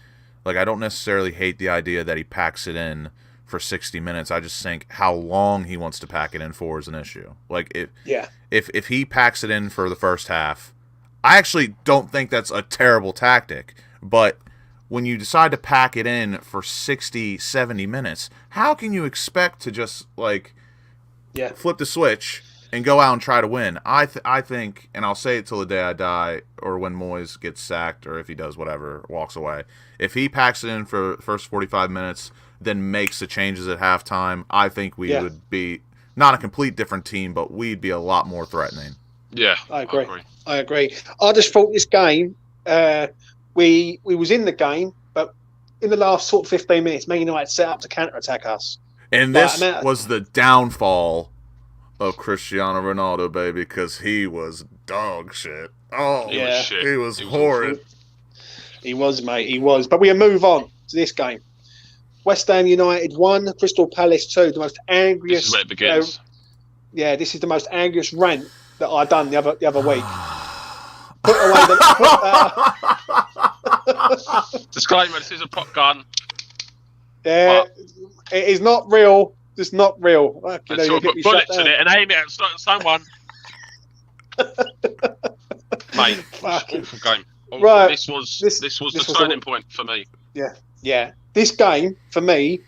like I don't necessarily hate the idea that he packs it in for 60 minutes. I just think how long he wants to pack it in for is an issue. Like if he packs it in for the first half, I actually don't think that's a terrible tactic, but when you decide to pack it in for 60, 70 minutes, how can you expect to just, flip the switch and go out and try to win? I think, and I'll say it till the day I die, or when Moyes gets sacked, or if he does whatever, walks away. If he packs it in for the first 45 minutes, then makes the changes at halftime, I think we would be, not a complete different team, but we'd be a lot more threatening. Yeah, I agree. I just thought this game... We was in the game, but in the last sort of 15 minutes, Man United set up to counter-attack us. And this was the downfall of Cristiano Ronaldo, baby, because he was dog shit. Oh, yeah. He was horrid. He was, mate. He was. But we'll move on to this game. West Ham United 1, Crystal Palace 2. The most angriest... This is where it begins. This is the most angriest rant that I done the other week. Disclaimer: this is a prop gun. Yeah, it is not real. It's not real. You'll put bullets in it and aim it at someone. Mate, awful game. Right. This was the turning point for me. Yeah. This game for me,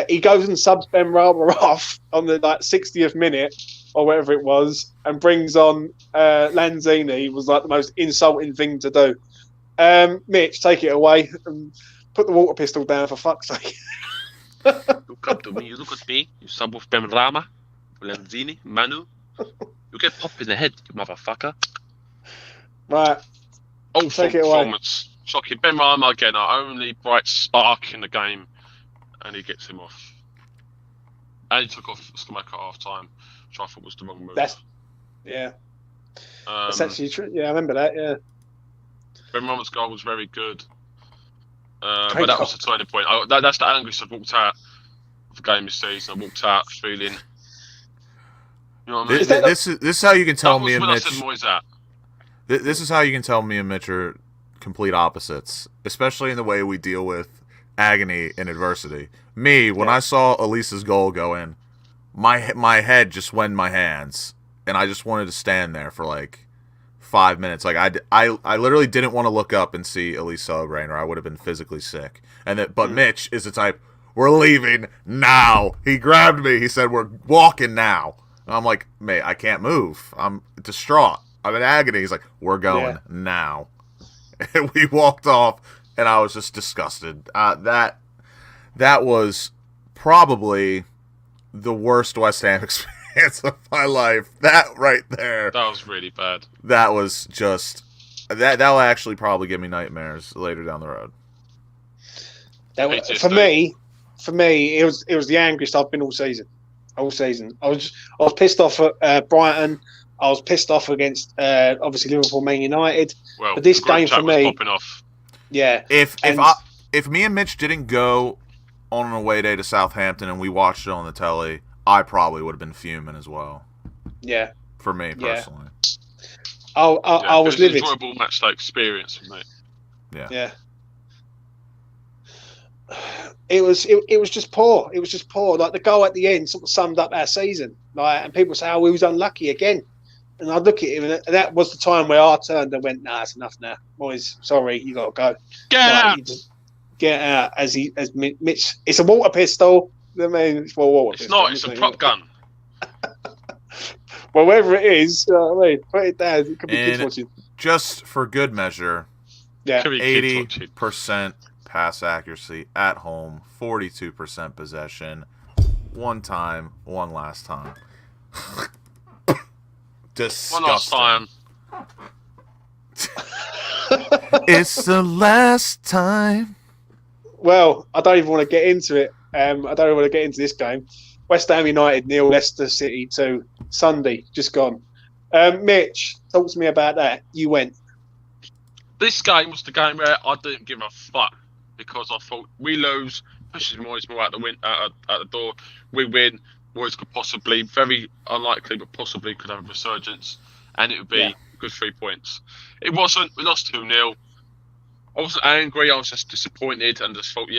he goes and subs Ben Rama off on the 60th minute or whatever it was, and brings on Lanzini. Was like the most insulting thing to do. Mitch, take it away and put the water pistol down for fuck's sake. You come to me, you look at me, you sub with Ben Rama, Lanzini, Manu. You get popped in the head, you motherfucker. Right. Awful performance. Shocking. Ben Rama again, our only bright spark in the game. and he gets him off. And he took off Skamaka at half time, which I thought was the wrong move. That's actually true. Yeah, I remember that. Yeah. Ben Roberts' goal was very good. But that was the turning point. That's the angriest I've walked out of the game this season. I walked out feeling. You know what I mean? This is how you can tell me and when Mitch. I said Moyes out. This is how you can tell me and Mitch are complete opposites, especially in the way we deal with agony and adversity. Me, when I saw Elisa's goal go in, my head just went in my hands, and I just wanted to stand there for like 5 minutes. Like I literally didn't want to look up and see Elise celebrating, or I would have been physically sick. But Mitch is the type, we're leaving now. He grabbed me. He said, we're walking now. And I'm like, mate, I can't move. I'm distraught. I'm in agony. He's like, we're going now. And we walked off, and I was just disgusted. That was probably the worst West Ham experience of my life. That right there. That was really bad. That was just... That'll actually probably give me nightmares later down the road. For me, it was the angriest I've been all season. I was pissed off at Brighton. I was pissed off against obviously Liverpool, Man United. Well, but this game for me, popping off. Yeah. If me and Mitch didn't go on an away day to Southampton and we watched it on the telly, I probably would have been fuming as well. Yeah. For me personally. I was livid. It was an enjoyable match day experience for me. Yeah. It was just poor. It was just poor. Like the goal at the end sort of summed up our season. Like, and people say, "Oh, we was unlucky again." And I look at him, and that was the time where I turned and went, "Nah, it's enough now, boys. Sorry, you got to go. Get out." As Mitch, it's a water pistol. I mean, it's water it's pistol. Not. It's a prop gun. Well, wherever it is, you know what I mean, put it down. It could be kids watching. Just for good measure, 80% pass accuracy at home, 42% possession, one time, one last time. Disgusting. One last time. It's the last time. Well, I don't even want to get into it. I don't even want to get into this game. West Ham United 0, Leicester City 2. Sunday, just gone. Mitch, talk to me about that. You went. This game was the game where I didn't give a fuck because I thought we lose, pushes Moyes more out the door. We win. Moyes could possibly, very unlikely, but possibly could have a resurgence, and it would be a good 3 points. It wasn't. We lost 2-0. I wasn't angry. I was just disappointed and just thought,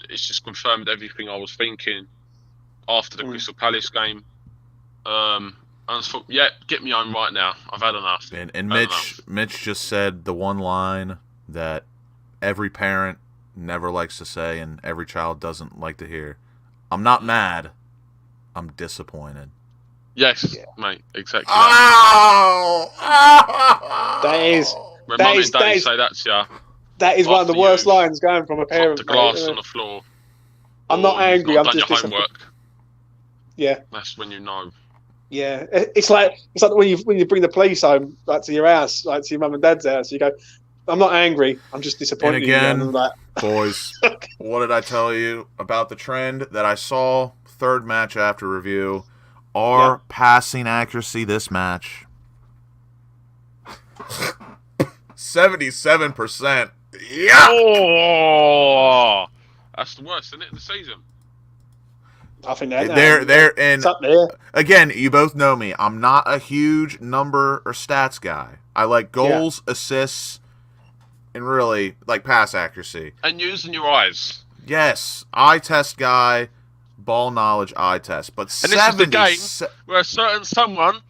it's just confirmed everything I was thinking after the Crystal Palace game. I just thought, get me home right now. I've had enough. And Mitch just said the one line that every parent never likes to say and every child doesn't like to hear. I'm not mad. I'm disappointed. Yes, mate. Exactly. Oh! That is. When mum and daddy say that to you. That is one of the worst lines going from a parent. The glass on the floor. I'm not angry. I'm done just your homework. Yeah. That's when you know. Yeah, it's like when you bring the police home, like to your house, like to your mum and dad's house. You go, I'm not angry. I'm just disappointed. And again, in you. Like, boys, what did I tell you about the trend that I saw? Third match after review, our passing accuracy this match, 77%. Yeah. Oh, that's the worst, isn't it, in the season? I think they're and it's up there. Again, you both know me. I'm not a huge number or stats guy. I like goals, assists, and really like pass accuracy. And using your eyes. Yes, eye test guy, ball knowledge eye test. But and this is the game where a certain someone,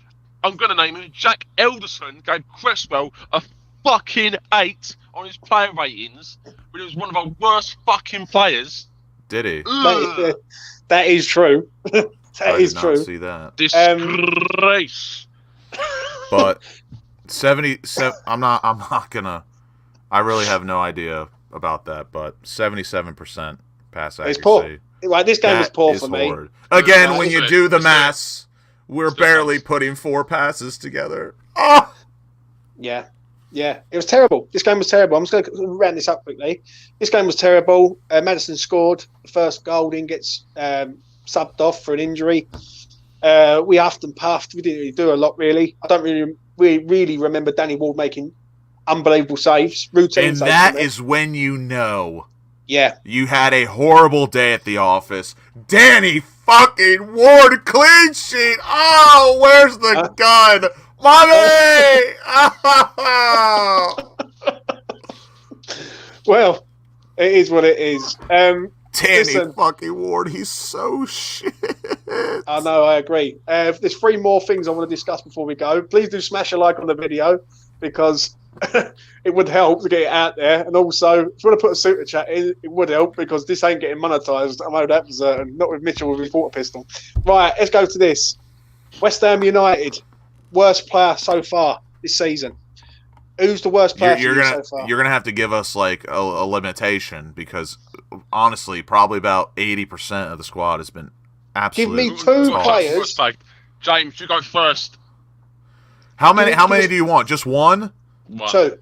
I'm going to name him, Jack Elderson, gave Cresswell a fucking 8 on his player ratings when he was one of our worst fucking players. Did he? That is true. That is true. I did not see that. Disgrace. But 77. I'm not gonna. I really have no idea about that. But 77% pass accuracy. It's poor. Like, this game was poor for me. Again, when you do the maths, we're barely putting 4 passes together. Oh. Yeah. Yeah, it was terrible. This game was terrible. I'm just going to round this up quickly. This game was terrible. Maddison scored the first goal, then gets subbed off for an injury. We huffed and puffed. We didn't really do a lot, really. I don't really remember Danny Ward making unbelievable saves. Routine and saves. That is when you know. Yeah. You had a horrible day at the office. Danny fucking Ward, clean sheet. Oh, where's the gun? Money! Oh. Well, it is what it is. Danny fucking Ward, he's so shit. I know, I agree. There's 3 more things I want to discuss before we go. Please do smash a like on the video because it would help to get it out there. And also, if you want to put a super chat in, it would help because this ain't getting monetised. I know that for certain. Not with Mitchell with his water pistol. Right, let's go to this. West Ham United, worst player so far this season. Who's the worst player so far? You're gonna have to give us like a limitation because honestly, probably about 80% of the squad has been absolutely. Give me 2 players. James, you go first. How many do you want? Just one? 2.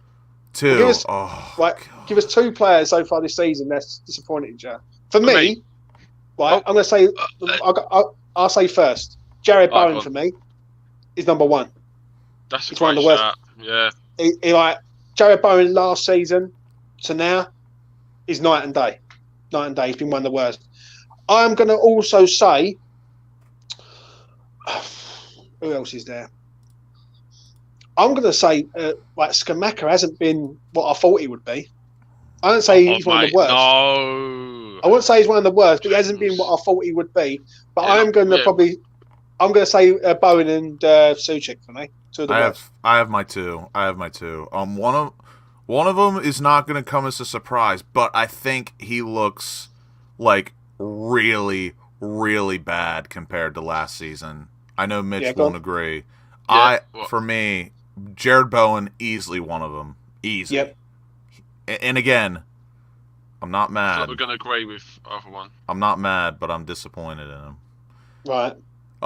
Two. Give us 2 players so far this season that's disappointed you. For me, right, I'm gonna say I'll say first. Jared Bowen for me is number 1. That's one of the worst. Yeah. Jared Bowen last season to now is night and day. Night and day. He's been one of the worst. I'm going to also say, who else is there? I'm going to say, Skamaka hasn't been what I thought he would be. I don't say he's one of the worst. No. I wouldn't say he's one of the worst, but he hasn't been what I thought he would be. But I'm going to say Bowen and Souček for me. I have my two. One of them is not going to come as a surprise, but I think he looks like really, really bad compared to last season. I know Mitch won't agree. Yeah, for me, Jared Bowen easily one of them. Easy. Yep. And again, I'm not mad. So we're going to agree with other one. I'm not mad, but I'm disappointed in him. Right.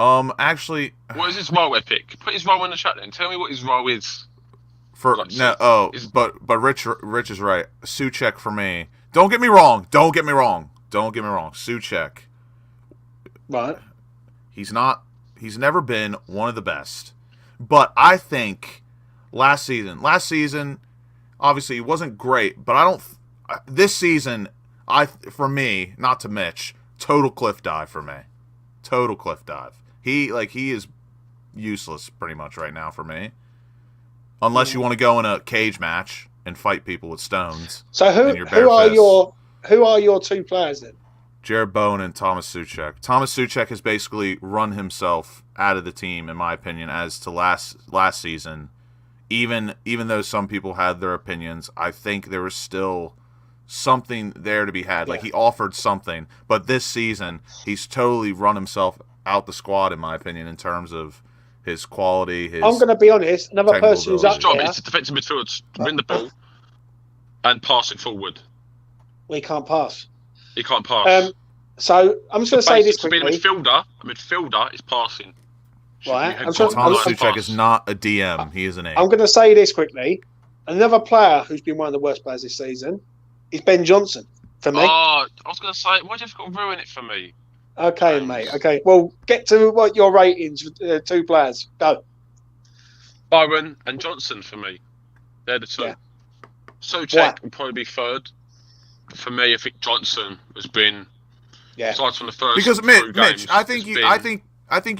Actually, what is his role, Epic? Put his role in the chat then. Tell me what his role is. But Rich is right. Souček for me. Don't get me wrong. Souček. Right. He's never been one of the best. But I think last season, obviously he wasn't great, but this season, for me, not to Mitch, total cliff dive for me. Total cliff dive. He is useless pretty much right now for me. Unless you want to go in a cage match and fight people with stones. So who are your 2 players then? Jared Bowen and Thomas Souček. Thomas Souček has basically run himself out of the team, in my opinion, as to last season. Even though some people had their opinions, I think there was still something there to be had. Yeah. Like he offered something, but this season he's totally run himself out the squad, in my opinion, in terms of his quality. I'm going to be honest. Another person who's up his job there. is to defensive midfield, win the ball, and pass it forward. We can't pass. He can't pass. So I'm just going to say this quickly. To be a midfielder is passing. Right. Thomas Souček is not a DM. He is an A. I'm going to say this quickly. Another player who's been one of the worst players this season is Ben Johnson for me. Oh, I was going to say, why'd you have got to ruin it for me? Okay, mate. Okay. Well, get to what your ratings for 2 players. Go. Bowen and Johnson for me. They're the 2. Yeah. Souček will probably be 3rd. For me, I think Johnson has been. Yeah. Aside from the first because Mitch, games, I think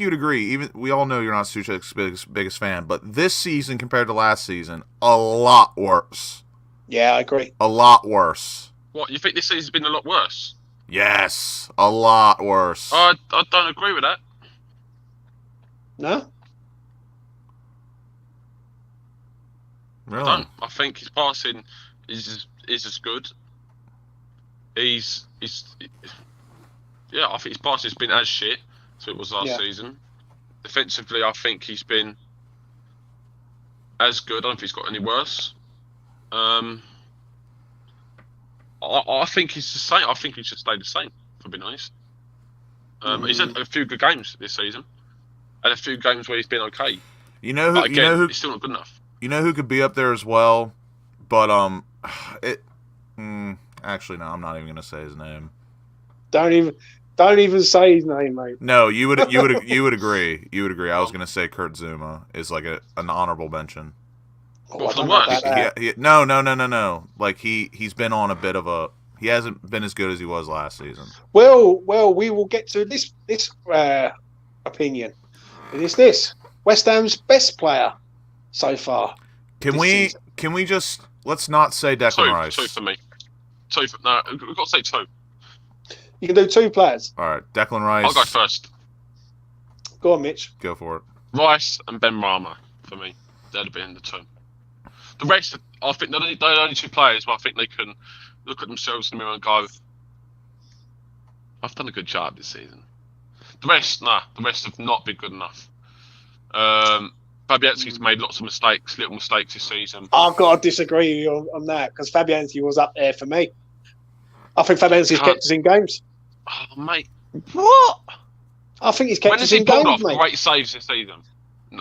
you'd agree. Even we all know you're not Souček's biggest fan, but this season compared to last season, a lot worse. Yeah, I agree. A lot worse. What, you think this season's been a lot worse? Yes, a lot worse. I don't agree with that. No? Really? I don't. I think his passing is as good. I think his passing's been as shit as it was last season. Defensively, I think he's been as good. I don't think he's got any worse. I think he's the same. I think he should stay the same, to be honest. He's had a few good games this season, and a few games where he's been okay. It's still not good enough. You know who could be up there as well, but actually no, I'm not even gonna say his name. Don't even say his name, mate. No, you would agree. You would agree. I was gonna say Kurt Zuma is like an honorable mention. What for the worst? No. Like he's been on a bit of a. He hasn't been as good as he was last season. Well, we will get to this opinion. It is this West Ham's best player so far. Can we just let's not say Declan Rice? Two for me. No, we've got to say two. You can do two players. All right, Declan Rice. I'll go first. Go on, Mitch. Go for it. Rice and Ben Rama for me. They'd have been the two. The rest, I think they're the only two players where I think they can look at themselves in the mirror and go, I've done a good job this season. The rest have not been good enough. Fabianski's made lots of little mistakes this season. I've got to disagree with you on that because Fabianski was up there for me. I think Fabianski's kept us in games. Oh, mate. What? I think he's kept us in games, mate. Great saves this season.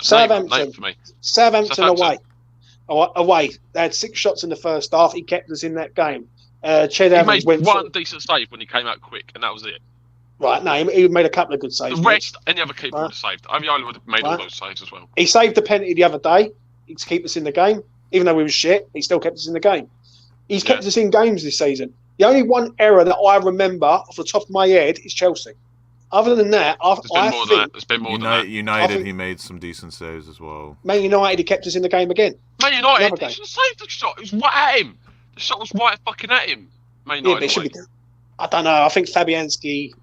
Southampton. For me. Southampton away. They had 6 shots in the first half. He kept us in that game. Ched Evans made one decent save when he came out quick, and that was it. Right, no, he made a couple of good saves. The rest, any other keeper would have saved. Aviola would have made all those saves as well. He saved the penalty the other day to keep us in the game. Even though we were shit, he still kept us in the game. He's kept us in games this season. The only one error that I remember off the top of my head is Chelsea. Other than that, there's been more than that. United, he made some decent saves as well. Man United, he kept us in the game again. Man United, he should have saved the shot. It was right at him. The shot was right fucking at him. Man United. Yeah, but it should be. I don't know. I think Fabianski's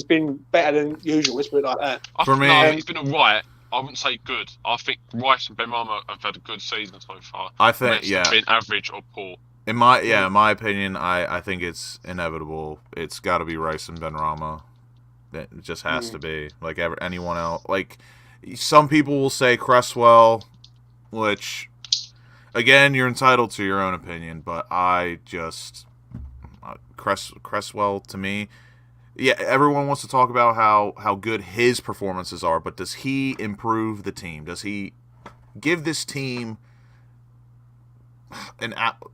been better than usual. Let's put it like that. For me, he's been alright. I wouldn't say good. I think Rice and Ben Rama have had a good season so far. I think, It's been average or poor. In my opinion, I think it's inevitable. It's got to be Rice and Ben Rama. It just has to be. Like anyone else. Like some people will say Cresswell, which again, you're entitled to your own opinion, but I just Cresswell to me. Yeah, everyone wants to talk about how good his performances are, but does he improve the team? Does he give this team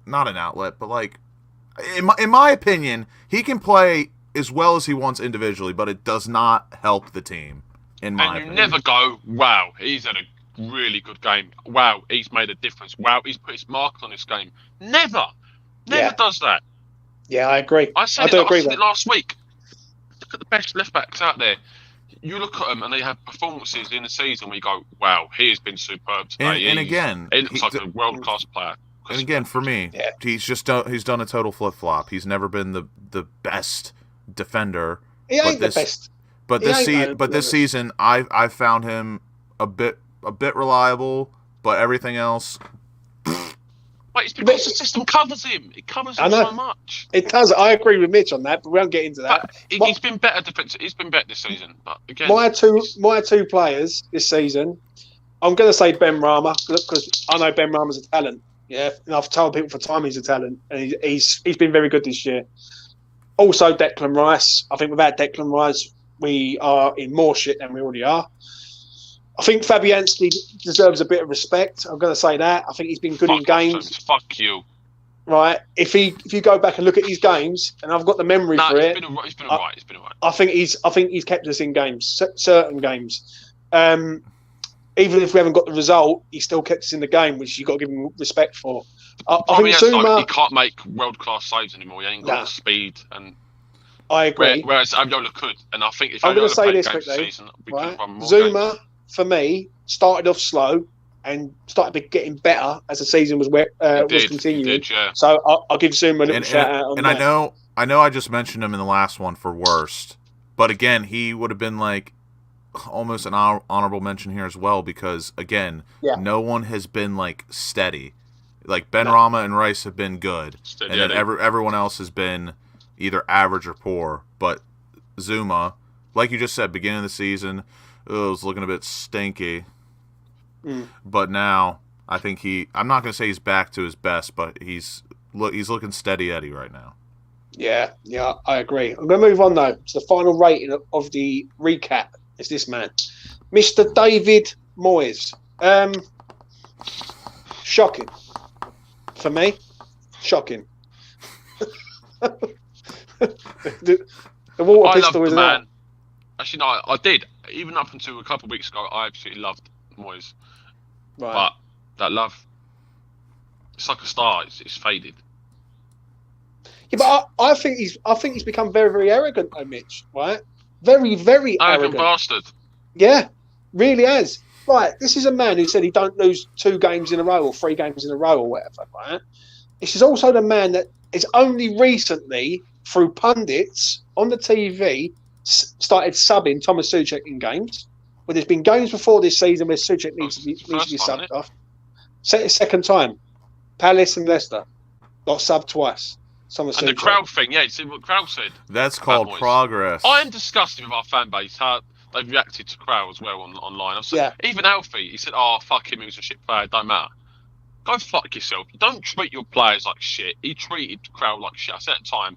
not an outlet, but like in my opinion, he can play as well as he wants individually, but it does not help the team. In my opinion, never go, wow, he's had a really good game. Wow, he's made a difference. Wow, he's put his mark on this game. Never does that. Yeah, I agree. I said it last week. Look at the best left backs out there. You look at them and they have performances in the season where you go, wow, he has been superb today. And again, he looks like a world class player. And again, for me, he's done a total flip flop. He's never been the best defender. He ain't the best. But this season, I found him a bit reliable. But everything else. But it's because the system covers him. It covers him so much. It does. I agree with Mitch on that, but we won't get into that. He's been better defensive. He's been better this season. But again, my two players this season, I'm going to say Ben Rama because I know Ben Rama's a talent. Yeah, and I've told people for time he's a talent, and he's been very good this year. Also, Declan Rice. I think without Declan Rice, we are in more shit than we already are. I think Fabianski deserves a bit of respect. I'm going to say that. I think he's been good in games. Fuck you. Right. If you go back and look at his games, and I've got the memory for it. He's been alright. I think he's kept us in games, certain games. Even if we haven't got the result, he still kept us in the game, which you've got to give him respect for. I think Zuma, he can't make world class saves anymore. He ain't got the speed, and I agree. Whereas Aviola could, and I think if I'm going to say this quickly, season, Zuma for me started off slow and started getting better as the season was continuing. He did, yeah. So I'll give Zuma a little shout out on that. And I know I just mentioned him in the last one for worst, but again, he would have been like almost an honorable mention here as well because again, no one has been like steady. Like Ben Rama and Rice have been good, and then everyone else has been either average or poor. But Zuma, like you just said, beginning of the season, it was looking a bit stinky. But now I think I'm not going to say he's back to his best, but he's looking steady Eddie right now. Yeah, I agree. I'm going to move on though to the final rating of the recap. It's this man, Mr. David Moyes. Shocking. For me, shocking. the water pistol is man. Actually, no, I did. Even up until a couple of weeks ago, I absolutely loved Moyes. Right. But that love, it's like a star. It's faded. Yeah, but I think he's become very, very arrogant, though, Mitch. Right? Very, very arrogant bastard. Yeah, really has. Right, this is a man who said he don't lose 2 games in a row or 3 games in a row or whatever. Right. This is also the man that is only recently, through pundits on the TV, started subbing Thomas Souček in games. But there's been games before this season where Souček needs to be subbed off. Second time, Palace and Leicester got subbed twice. Thomas and Souček. The crowd thing, yeah, you see what crowd said. That's called progress. I am disgusted with our fan base, how they've reacted to crowd as well online. Even Alfie, he said, "Oh, fuck him, he was a shit player, don't matter." Go fuck yourself. You don't treat your players like shit. He treated the crowd like shit. I said at the time,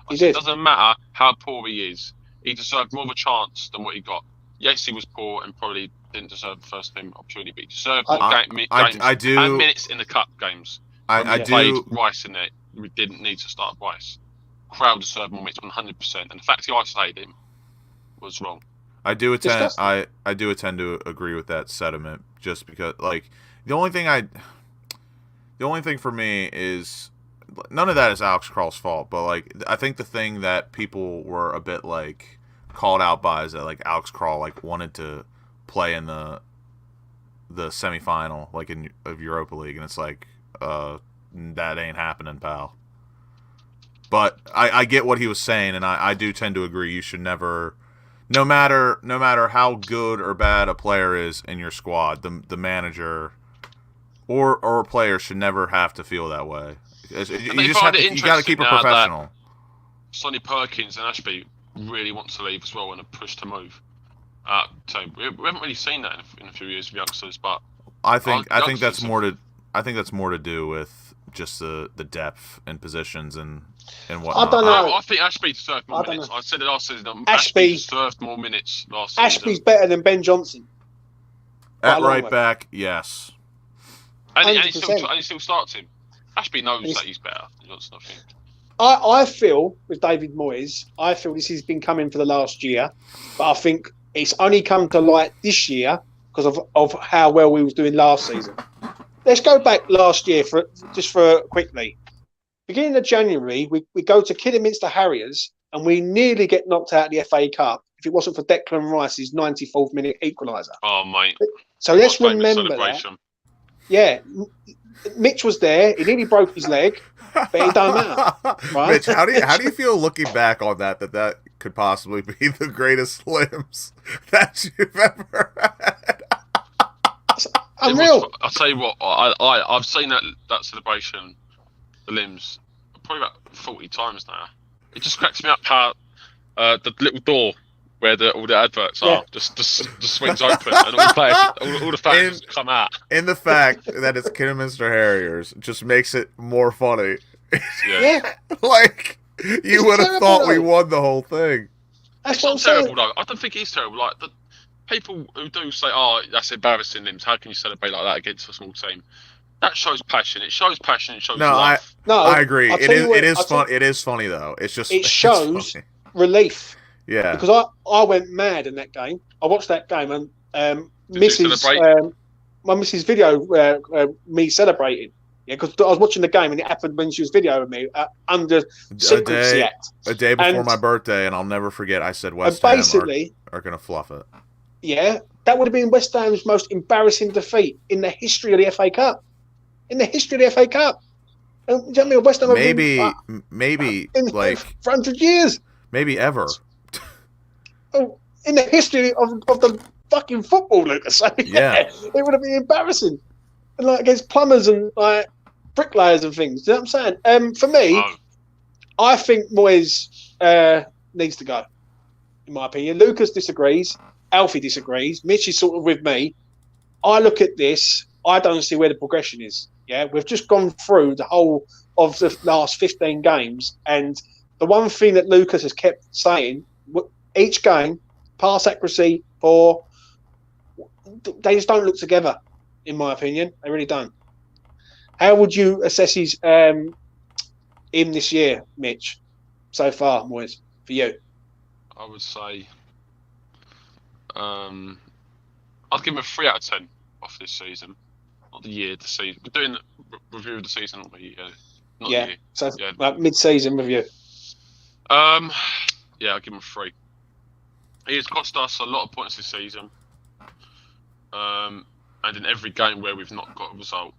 it doesn't matter how poor he is. He deserved more of a chance than what he got. Yes, he was poor and probably didn't deserve the first team opportunity, but he deserved more games and minutes in the cup games. I played Rice in it. We didn't need to start Rice. Crowd deserved more minutes, 100%. And the fact he isolated him was wrong. I do attend to agree with that sentiment, just because, like, the only thing for me is none of that is Alex Kral's fault, but like I think the thing that people were a bit like called out by is that like Alex Kral like wanted to play in the semifinal like of Europa League, and it's like that ain't happening, pal. But I get what he was saying, and I do tend to agree. You should never, no matter how good or bad a player is in your squad, the manager or a player should never have to feel that way. You got to keep it professional. Sonny Perkins and Ashby really want to leave as well and a push to move. So we haven't really seen that in a few years with youngsters, but I think that's more to do with just the depth and positions and whatnot. I don't know. I think Ashby deserved more minutes. I said it last season. Ashby deserved more minutes last season. Ashby's better than Ben Johnson. At right back, yes. And he still starts him. Ashby knows that he's better than Johnson, I think. I feel, with David Moyes, this has been coming for the last year, but I think it's only come to light this year because of how well we was doing last season. Let's go back last year for quickly. Beginning of January, we go to Kidderminster Harriers and we nearly get knocked out of the FA Cup if it wasn't for Declan Rice's 94th minute equaliser. Oh, mate. So let's remember that. Yeah, Mitch was there. He nearly broke his leg, but it don't matter. Right? Mitch, how do you feel looking back on that could possibly be the greatest limbs that you've ever had? Unreal. I'll tell you what, I've seen that celebration, the limbs, probably about 40 times now. It just cracks me up how the little door where all the adverts are just swings open and all the players, all the fans just come out. And the fact that it's Kidderminster Harriers just makes it more funny. Yeah. Like, you would have thought we won the whole thing. That's not terrible, though. I don't think it's terrible. Like, the people who do say, "Oh, that's embarrassing, Limbs. How can you celebrate like that against a small team?" That shows passion. It shows passion. It shows love. I agree. It is fun. It is funny though. It shows relief. Yeah. Because I went mad in that game. I watched that game and my missus video me celebrating. Yeah, because I was watching the game and it happened when she was videoing me under Secrecy Act. A day before my birthday, and I'll never forget. I said West Ham are going to fluff it. Yeah, that would have been West Ham's most embarrassing defeat in the history of the FA Cup. In the history of the FA Cup. Do you know what I mean? West Ham maybe in like for 100 years. Maybe ever. In the history of the fucking football, Lucas. Yeah, it would have been embarrassing. And like against plumbers and like bricklayers and things. You know what I'm saying? For me, I think Moyes needs to go, in my opinion. Lucas disagrees. Alfie disagrees. Mitch is sort of with me. I look at this. I don't see where the progression is. Yeah, we've just gone through the whole of the last 15 games, and the one thing that Lucas has kept saying, each game, pass accuracy, they just don't look together. in my opinion. They really don't. How would you assess his him this year, Mitch, so far, Moyes, for you? I would say I'd give him a 3 out of 10 off this season. Not the year, the season. We're doing a review of the season, not the year. Not the year. So like mid-season review. Yeah, I'll give him a 3. He has cost us a lot of points this season. And in every game where we've not got a result,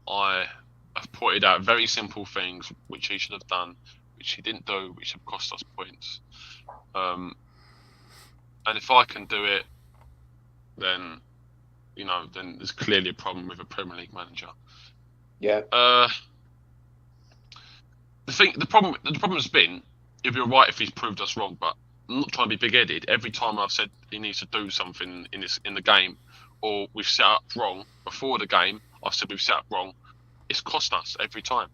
I have pointed out very simple things which he should have done, which he didn't do, which have cost us points. And if I can do it, then then there's clearly a problem with a Premier League manager. Yeah. The problem has been, it'd be alright if he's proved us wrong, but I'm not trying to be big-headed. Every time I've said he needs to do something in the game, or we've set up wrong before the game, I've said we've set up wrong. It's cost us every time,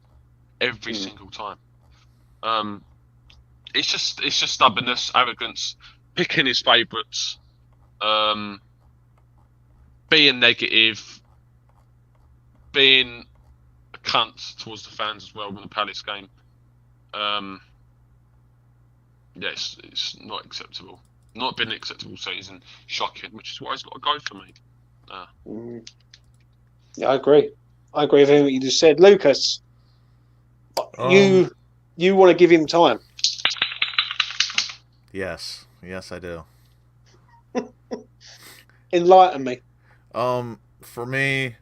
every single time. It's just stubbornness, arrogance, picking his favourites, being negative, being a cunt towards the fans as well in the Palace game. Yes, it's not acceptable. Not been an acceptable season. Shocking, which is why he's got to go for me. Yeah, I agree. I agree with everything you just said. Lucas, you want to give him time? Yes, I do. Enlighten me. For me,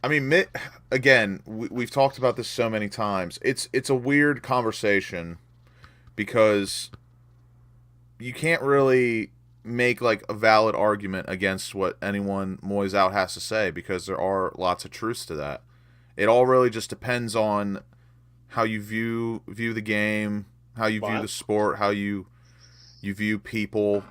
I mean, again, we've talked about this so many times. It's a weird conversation because you can't really make like a valid argument against what anyone Moyes out has to say because there are lots of truths to that. It all really just depends on how you view the game, how you view the sport, how you view people.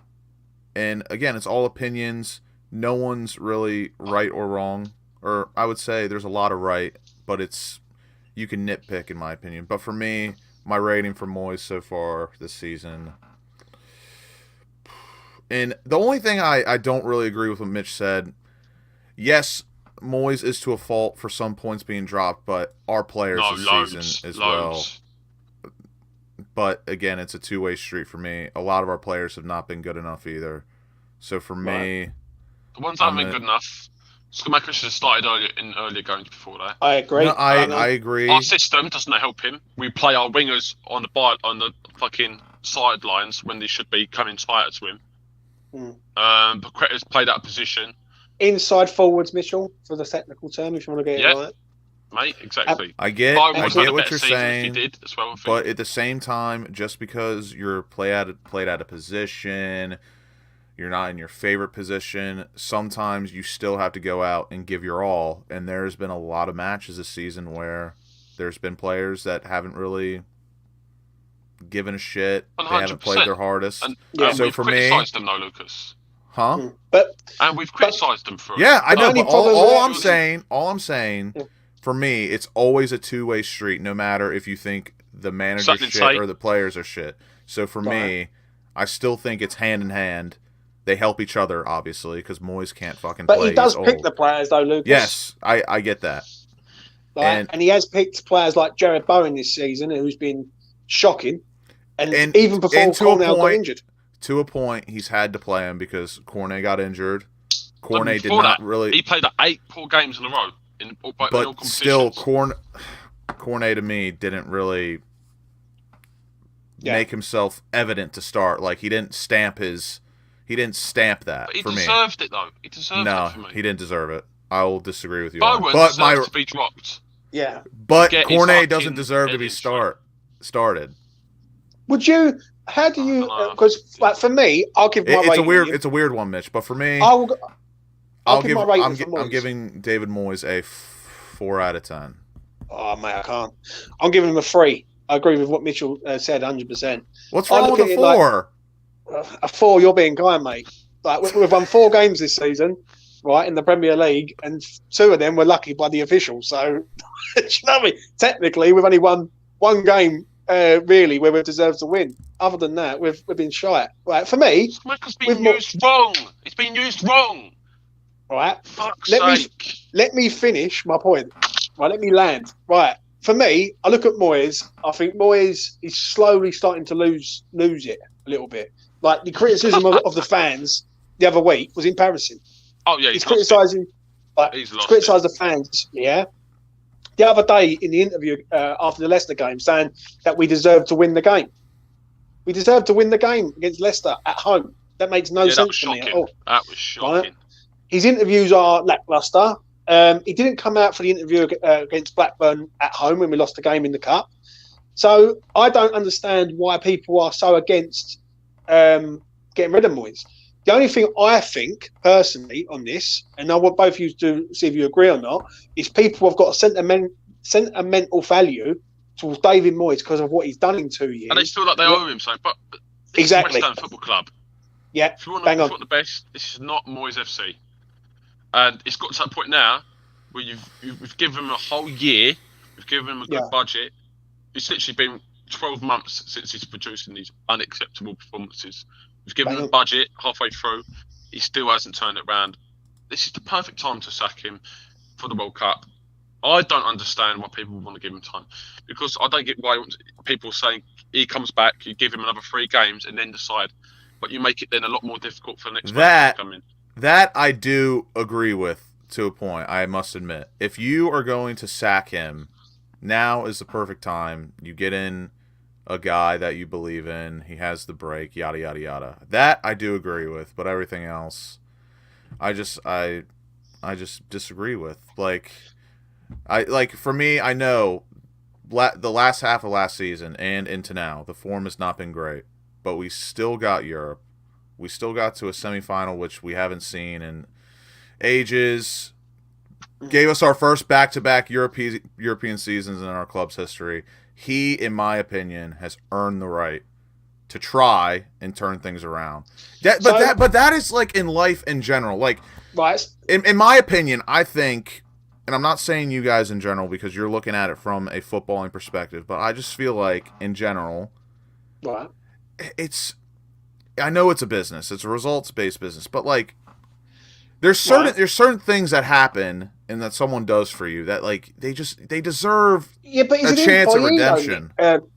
And again, it's all opinions. No one's really right or wrong. Or I would say there's a lot of right, but you can nitpick in my opinion. But for me, my rating for Moyes so far this season. And the only thing I don't really agree with what Mitch said, yes, Moyes is to a fault for some points being dropped, but our players season as well. But again, it's a two-way street for me. A lot of our players have not been good enough either. So for me, the ones that haven't been good enough, Schumacher should have started earlier games before that. I agree. No, I agree. Our system doesn't help him. We play our wingers on the fucking sidelines when they should be coming tighter to him. But Creta's played out of position. Inside forwards, Mitchell, for the technical term, if you want to get it right. Mate, exactly. I get what you're saying, did as well, but at the same time, just because you're played out of position, you're not in your favorite position, sometimes you still have to go out and give your all. And there's been a lot of matches this season where there's been players that haven't really given a shit. 100%. They haven't played their hardest. And so we've for me, criticised them though, Lucas. Huh? And we've criticised them for it. Yeah, I know. But all I'm saying, Yeah. for me, it's always a two-way street. No matter if you think the manager's shit or the players are shit. So for me, I still think it's hand in hand. They help each other, obviously, because Moyes can't fucking play. But he does pick the players, though, Lucas. Yes, I get that. And he has picked players like Jared Bowen this season, who's been shocking. And even before Cornell got injured. To a point, he's had to play him because Cornet got injured. Cornet did not not really... He played 8 poor games in a row. In all competitions. Still, Cornet to me didn't really make himself evident to start. Like, he didn't stamp that but for me. He deserved it, though. He deserved it for me. No, he didn't deserve it. I will disagree with you. Bowen deserves to be dropped. Yeah. But Cornet doesn't deserve to be started. Would you... How do you... Because, like, for me, I'll give my rating. It's a weird one, Mitch. But for me... I'll give my rating for Moyes. I'm giving David Moyes a 4 out of 10. Oh, mate, I can't. I'm giving him a 3. I agree with what Mitchell said, 100%. What's wrong with a 4? A 4, you're being kind, mate. Like, we've won 4 games this season, right, in the Premier League, and 2 of them were lucky by the officials. So, do you know what I mean? Technically, we've only won 1 game, really, where we deserve to win. Other than that, we've been shy. Right, for me... It's been used wrong. It's been used wrong. Right? Fuck's Let sake. let me finish my point. Right, let me land. Right. For me, I look at Moyes. I think Moyes is slowly starting to lose it a little bit. Like the criticism of the fans the other week was embarrassing. Oh yeah, He's criticising, he's criticised the fans. Yeah. The other day in the interview after the Leicester game, saying that we deserve to win the game. We deserve to win the game against Leicester at home. That makes no sense to me at all. That was shocking. Right? His interviews are lackluster. He didn't come out for the interview against Blackburn at home when we lost the game in the cup. So I don't understand why people are so against getting rid of Moyes. The only thing I think personally on this, and I want both of you to see if you agree or not, is people have got a sentimental value towards David Moyes because of what he's done in 2 years. And they feel like they owe him something. But this exactly. is West Ham Football Club. Yeah, if you want the best, this is not Moyes FC. And it's got to that point now where we've given him a whole year, we've given him a good budget. It's literally been 12 months since he's producing these unacceptable performances. We've given him a budget halfway through. He still hasn't turned it around. This is the perfect time to sack him for the World Cup. I don't understand why people want to give him time. Because I don't get why people saying he comes back, you give him another 3 games and then decide. But you make it then a lot more difficult for the next man to come in. That I do agree with to a point, I must admit. If you are going to sack him, now is the perfect time. You get in a guy that you believe in. He has the break, yada, yada, yada. That I do agree with, but everything else, I just disagree with. For me, I know the last half of last season and into now, the form has not been great, but we still got Europe. We still got to a semifinal, which we haven't seen in ages. Gave us our first back-to-back European seasons in our club's history. He, in my opinion, has earned the right to try and turn things around. But that is like in life in general. Like, right. In my opinion, I think, and I'm not saying you guys in general because you're looking at it from a footballing perspective, but I just feel like in general, right. I know it's a business. It's a results-based business, but like there's certain things that happen and that someone does for you that like they deserve a chance of redemption.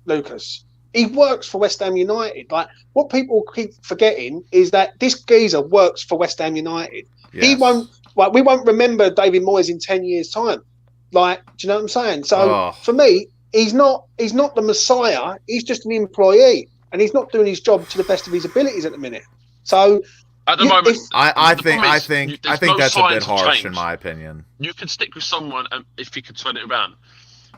Lucas, he works for West Ham United. Like what people keep forgetting is that this geezer works for West Ham United. Yes. We won't remember David Moyes in 10 years' time. Like, do you know what I'm saying? So for me, he's not the Messiah. He's just an employee. And he's not doing his job to the best of his abilities at the minute. So at the moment, I think that's a bit harsh in my opinion. You can stick with someone if he can turn it around.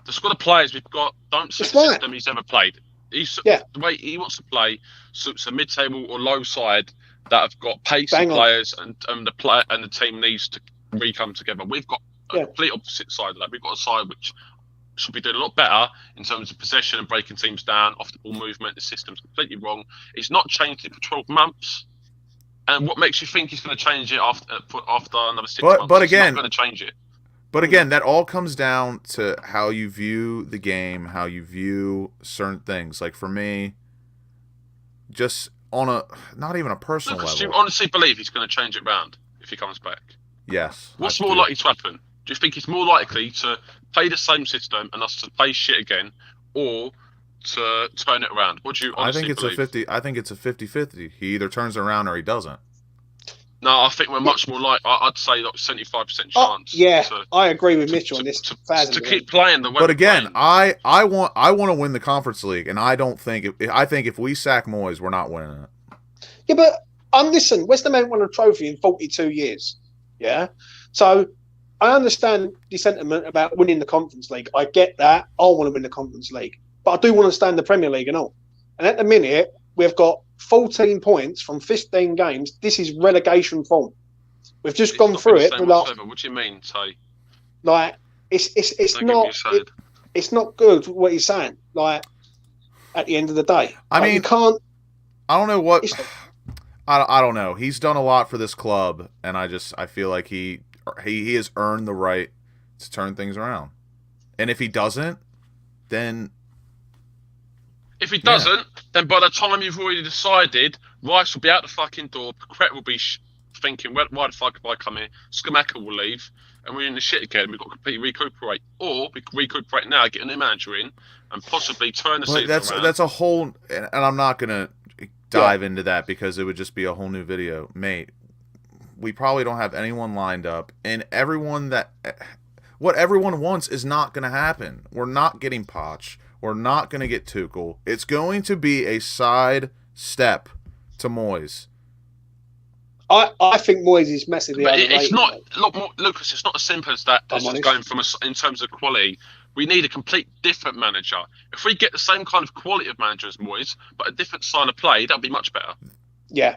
The squad of players we've got don't suit the system he's ever played. The way he wants to play suits a mid-table or low side that have got pacey players, and the team needs to re-come together. We've got a complete opposite side of that. We've got a side which should be doing a lot better in terms of possession and breaking teams down, off the ball movement. The system's completely wrong. He's not changed it for 12 months. And what makes you think he's going to change it after another 6 months? But again, he's not going to change it. But again, that all comes down to how you view the game, how you view certain things. Like for me, just on not even a personal level. Do you honestly believe he's going to change it round if he comes back? Yes. What's more likely to happen? Do you think it's more likely to play the same system and us to play shit again, or to turn it around? What do you honestly believe? I think it's a 50-50. He either turns it around or he doesn't. No, I think we're much more like I'd say like 75% chance. I agree with Mitchell on this. To keep playing the way. But again, I want to win the Conference League, and I think if we sack Moyes, we're not winning it. Yeah, but listen, West Ham haven't won a trophy in 42 years. Yeah, so I understand the sentiment about winning the Conference League. I get that. I want to win the Conference League, but I do want to stay in the Premier League and all. And at the minute, we've got 14 points from 15 games. This is relegation form. We've just gone through it. What do you mean, Tay? Like it's not it's not good what he's saying. Like at the end of the day, I mean, you can't. I don't know what. I don't know. He's done a lot for this club, and I feel like he has earned the right to turn things around. And if he doesn't, then. If he doesn't, then by the time you've already decided, Rice will be out the fucking door, Paquette will be thinking, well, why the fuck have I come here? Skamaka will leave, and we're in the shit again. We've got to completely recuperate. Or we can recuperate now, get a new manager in, and possibly turn the season around. That's a whole... And I'm not going to dive into that because it would just be a whole new video. Mate, we probably don't have anyone lined up, and what everyone wants is not going to happen. We're not getting Poch. We're not going to get Tuchel. It's going to be a side step to Moyes. I think Moyes is massively overrated. It's not, look, Lucas, it's not as simple as that. As going from in terms of quality. We need a complete different manager. If we get the same kind of quality of manager as Moyes, but a different style of play, that'd be much better. Yeah.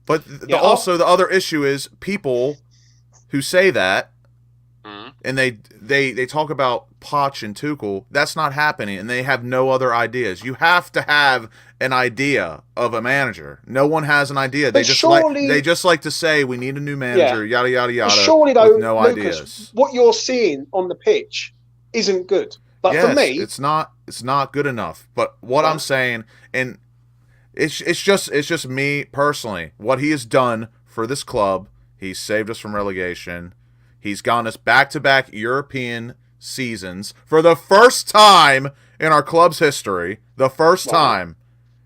But also the other issue is people who say that, and they talk about Poch and Tuchel. That's not happening, and they have no other ideas. You have to have an idea of a manager. No one has an idea. They just like to say we need a new manager. Yada yada yada. But surely, though, with no Lucas, ideas. What you're seeing on the pitch isn't good. But for me, it's not good enough. But what I'm saying, and it's just me personally. What he has done for this club, he's saved us from relegation. He's gotten us back-to-back European seasons for the first time in our club's history. The first time.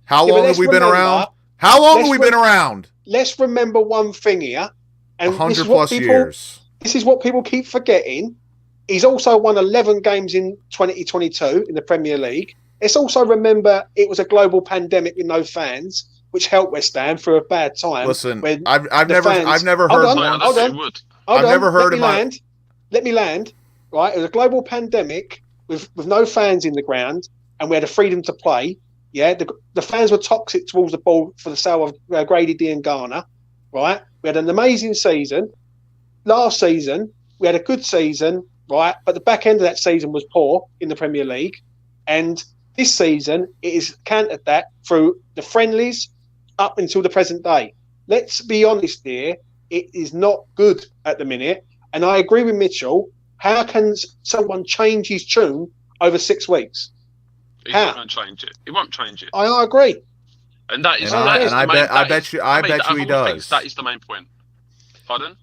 How long have we been around? How long have we been around? Let's remember one thing here. And 100 plus years. This is what people keep forgetting. He's also won 11 games in 2022 in the Premier League. Let's also remember it was a global pandemic with no fans, which helped West Ham through a bad time. Listen, I've never heard. Let me land. Right, it was a global pandemic with no fans in the ground, and we had the freedom to play. Yeah, the fans were toxic towards the ball for the sale of Grady D and Garner. Right, we had an amazing season. Last season, we had a good season. Right, but the back end of that season was poor in the Premier League, and this season it is countered that through the friendlies up until the present day. Let's be honest here, it is not good at the minute, and I agree with Mitchell. How can someone change his tune over 6 weeks? He won't change it. He won't change it. I agree. And that is. I bet you he does. That is the main point. Pardon?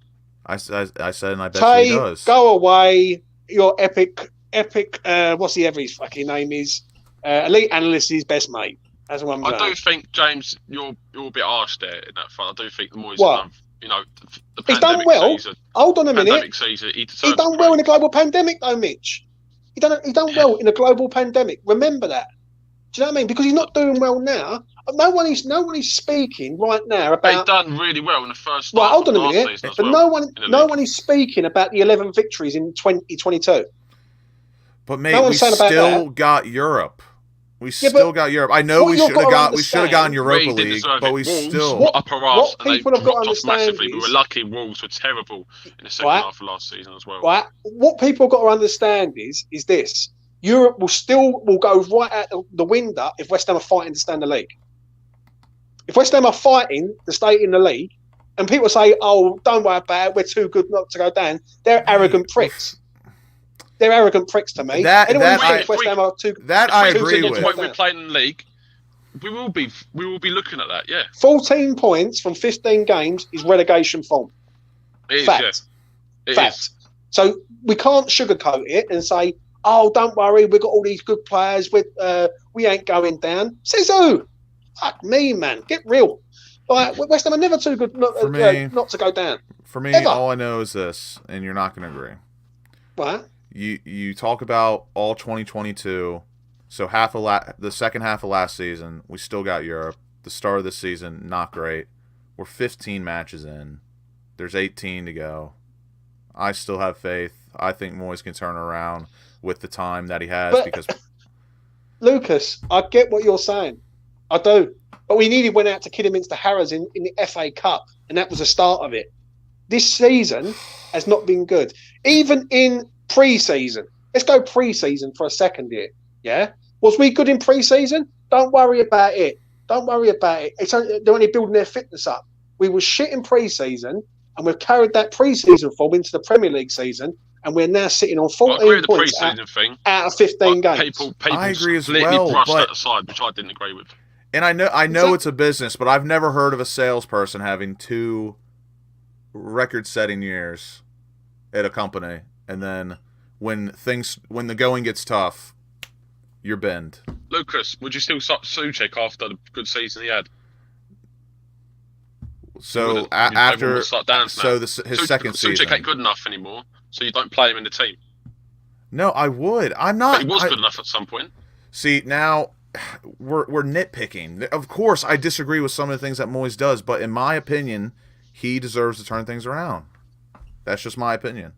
I said, and I bet you he does. Go away. Your epic. Whatever his fucking name is. Elite analyst is best mate. That's what I'm saying. I do think, James, you're a bit harsh there in that front. I do think the Moyes have done, the he's done well. Season, hold on a minute. Season, he done well in a global pandemic, though, Mitch. He done well in a global pandemic. Remember that. Do you know what I mean? Because he's not doing well now. No one is speaking right now about. He done really well in the first. Right, hold on a minute. But no one is speaking about the 11 victories in 2022. But mate, we still got Europe. We still got Europe. I know we should have gotten Europa League, but we still. What people have got to understand massively. We were lucky. Wolves were terrible in the second half of last season as well. Right. What people have got to understand is this: Europe will go right out the window if West Ham are fighting to stay in the league. If West Ham are fighting to stay in the league, and people say, "Oh, don't worry about it. We're too good not to go down," they're arrogant pricks. They're arrogant pricks to me. I agree with. When we're playing in the league, we will be looking at that. Yeah. 14 points from 15 games is relegation form. Fact. Fact. So we can't sugarcoat it and say, "Oh, don't worry, we've got all these good players. We ain't going down." Says who? Fuck me, man. Get real. Like, West Ham are never too good not to go down. For me, ever. All I know is this, and you're not going to agree. What? You talk about all 2022, so the second half of last season, we still got Europe. The start of the season, not great. We're 15 matches in. There's 18 to go. I still have faith. I think Moyes can turn around with the time that he has. Because Lucas, I get what you're saying. I do. But we nearly went out to Kidderminster Harrows in the FA Cup, and that was the start of it. This season has not been good. Even in pre-season. Let's go pre-season for a second here. Yeah? Was we good in pre-season? Don't worry about it. Don't worry about it. They're only building their fitness up. We were shit in pre-season, and we've carried that pre-season form into the Premier League season, and we're now sitting on 14 points out of 15 games. People I agree as completely well, brushed that aside, which I didn't agree with. And I know it's a business, but I've never heard of a salesperson having two record-setting years at a company, and then when the going gets tough, you're binned. Lucas, would you still start Souček after the good season he had? So his second season, Souček ain't good enough anymore, so you don't play him in the team. No, I would. I'm not. But he was good enough at some point. See, now we're nitpicking. Of course, I disagree with some of the things that Moyes does, but in my opinion, he deserves to turn things around. That's just my opinion.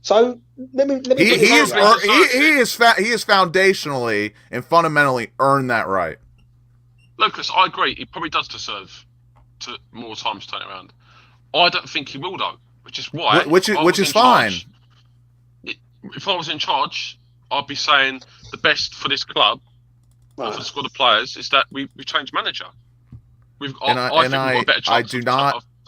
So let me. He is foundationally and fundamentally earned that right. Lucas, I agree. He probably does deserve to more times to turn it around. I don't think he will though, which is why. Which is fine. If I was in charge, I'd be saying the best for this club, for the squad of players, is that we change manager. I think we've got a better chance.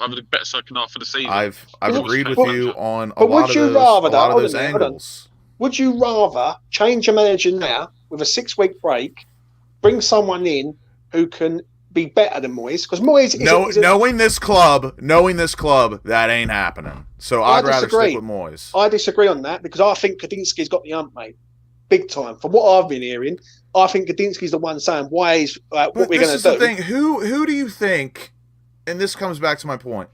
Having a better second half of the season. I've agreed with you on a lot of those angles. Would you rather change a manager now with a 6-week break, bring someone in who can be better than Moyes? Because Moyes knowing this club, that ain't happening. So I'd rather stick with Moyes. I disagree on that because I think Kadinsky's got the ump, mate. Big time. From what I've been hearing, I think Kadinsky's the one saying why is what we're going to do. This is the thing. Who do you think? And this comes back to my point.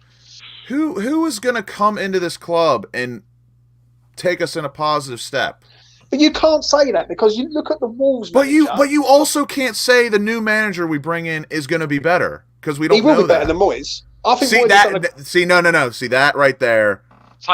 Who is going to come into this club and take us in a positive step? But you can't say that because you look at the Wolves. But you also can't say the new manager we bring in is going to be better because we don't know that. He will be better than Moyes. I think no. See that right there.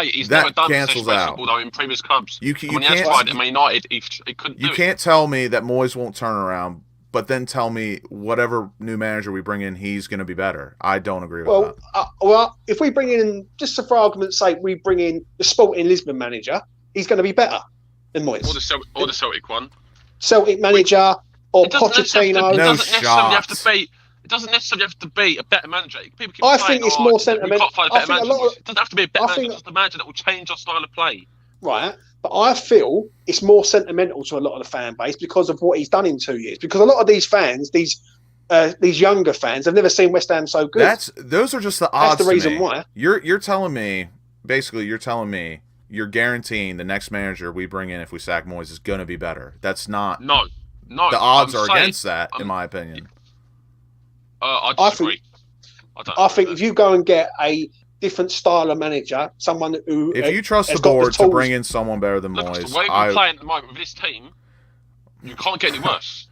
He's never done cancels out football though in previous clubs. When he has tried at Man United, he couldn't. You can't tell me that Moyes won't turn around, but then tell me whatever new manager we bring in, he's going to be better. I don't agree with that. Well, if we bring in, just for argument's sake, we bring in the Sporting Lisbon manager, he's going to be better than Moyes. Or the Celtic one. Celtic manager or Pochettino. It doesn't necessarily have to be a better manager. People keep I saying, think it's more sentimental. It doesn't have to be a better manager. It's just a manager that will change our style of play. Right, but I feel it's more sentimental to a lot of the fan base because of what he's done in 2 years. Because a lot of these fans, these younger fans, have never seen West Ham so good. Those are just the odds. That's the reason why. You're telling me, basically, you're guaranteeing the next manager we bring in if we sack Moyes is going to be better. That's not. No. The odds are against that, in my opinion. I disagree. I think if you go and get a different style of manager, someone who if you trust the board to bring in someone better than Moyes, the way we're playing at the moment with this team, you can't get any worse,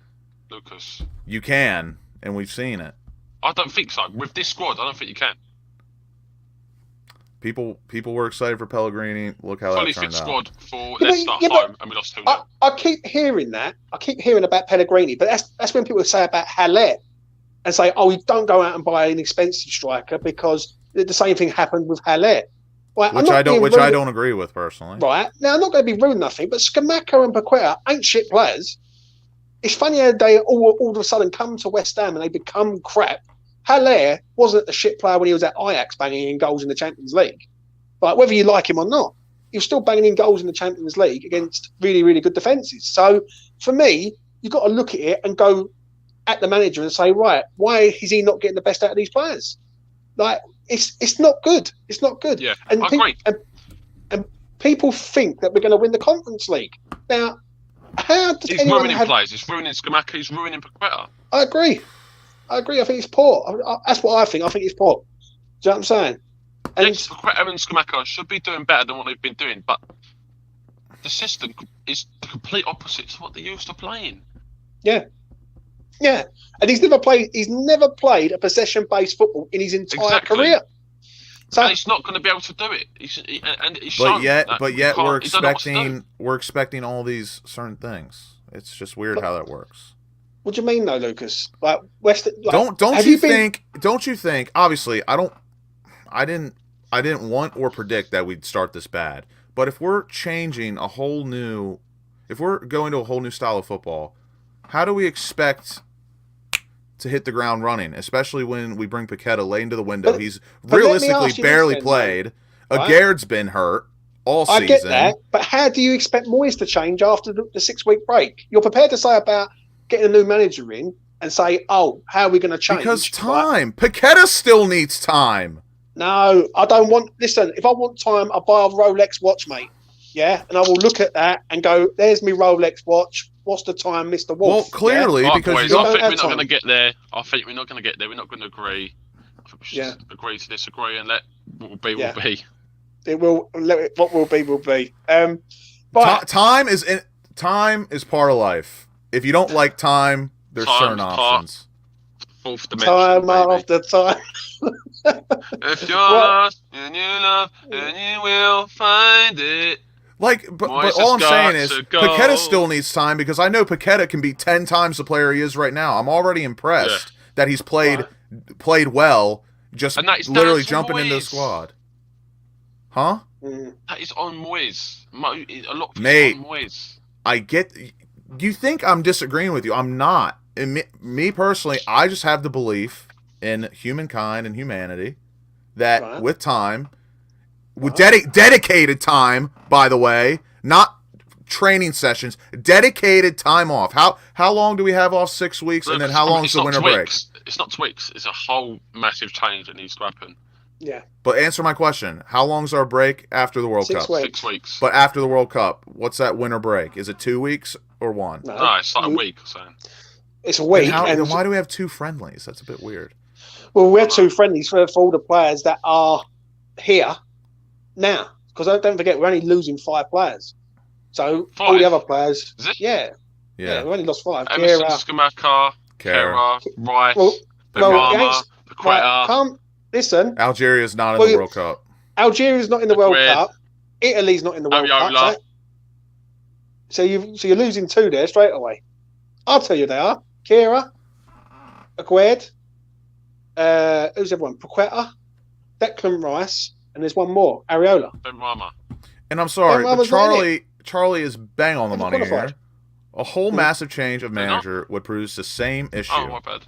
Lucas. You can, and we've seen it. I don't think so. With this squad, I don't think you can. People were excited for Pellegrini. Look how that turned out. Fully fit squad for Leicester home, and we lost 2-0. I keep hearing that. I keep hearing about Pellegrini, but that's when people say about Haller and say, "Oh, you don't go out and buy an expensive striker because the same thing happened with Haller." Right, which I don't agree with personally. Right now, I'm not going to be rude nothing, but Scamacca and Paqueta ain't shit players. It's funny how they all of a sudden come to West Ham and they become crap. Haller wasn't a shit player when he was at Ajax banging in goals in the Champions League. Like, whether you like him or not, he was still banging in goals in the Champions League against really, really good defences. So, for me, you've got to look at it and go at the manager and say, right, why is he not getting the best out of these players? Like, it's not good. It's not good. Yeah, I agree. And people think that we're going to win the Conference League. Now, how does he's ruining players. He's ruining Scamacca. He's ruining Paqueta. I agree. I think it's poor. That's what I think. I think it's poor. Do you know what I'm saying? And yes, Paqueta and Scamacca should be doing better than what they've been doing, but the system is the complete opposite to what they used to playing. Yeah. Yeah. And he's never played a possession-based football in his entire career. So, and he's not going to be able to do it. But yet we're expecting all these certain things. It's just weird how that works. What do you mean, though, Lucas? Like don't you think? Obviously, I didn't want or predict that we'd start this bad. But if we're if we're going to a whole new style of football, how do we expect to hit the ground running? Especially when we bring Paqueta late into the window. He's realistically barely played. Agaird's been hurt all season. I get that, but how do you expect Moyes to change after the 6-week break? You're prepared to say about getting a new manager in and say, oh, how are we going to change? Because time. Paqueta still needs time. No, I don't want. Listen, if I want time, I'll buy a Rolex watch, mate. Yeah, and I will look at that and go, "There's me Rolex watch. What's the time, Mr. Wolf?" Well, clearly, Right, because boys, you I don't think have we're not time. going to get there. We're not going to get there. We're not going to agree. I think we should Yeah. agree to disagree and let what will be Yeah. will be. It will. What will be will be. But time is part of life. If you don't like time, there's certain Time's part. options. Fourth dimension, time baby. after time. If you're Well- lost and you love, and you will find it. Like, but Moyes all I'm has saying got is, to go. Paqueta still needs time because I know Paqueta can be 10 times the player he is right now. I'm already impressed that he's played well, just And that is literally down to jumping into the Moyes. squad. Huh? That is on Moyes. A lot of Mate. it's on Moyes. I get. You think I'm disagreeing with you? I'm not. And me personally, I just have the belief in humankind and humanity that with time, with dedicated time, by the way, not training sessions, dedicated time off. How long do we have off? 6 weeks, and then how long is the winter break? It's not tweaks. It's a whole massive change that needs to happen. Yeah. But answer my question: how long's our break after the World 6 Cup? weeks. 6 weeks. But after the World Cup, what's that winter break? Is it 2 weeks or one? No, it's like a week or something. It's a week. Then why do we have 2 friendlies? That's a bit weird. Well, we have 2 friendlies for all the players that are here now. Because don't forget, we're only losing 5 players. So all the other players, Is it? yeah, we only lost 5. Emerson, Skamaka, Kera, Rice, Benrahma, Paqueta. Listen. Algeria's not in the World Cup. Algeria's not in the World Cup. Italy's not in the World Cup. So you're losing 2 there straight away. I'll tell you they are. Kera, Aguerd, who's everyone? Paqueta, Declan Rice, and there's one more, Areola. Benrahma. And I'm sorry, but Benrahma's Charlie is bang on the money qualified. here. A whole massive change of manager would produce the same issue. Oh, my bad.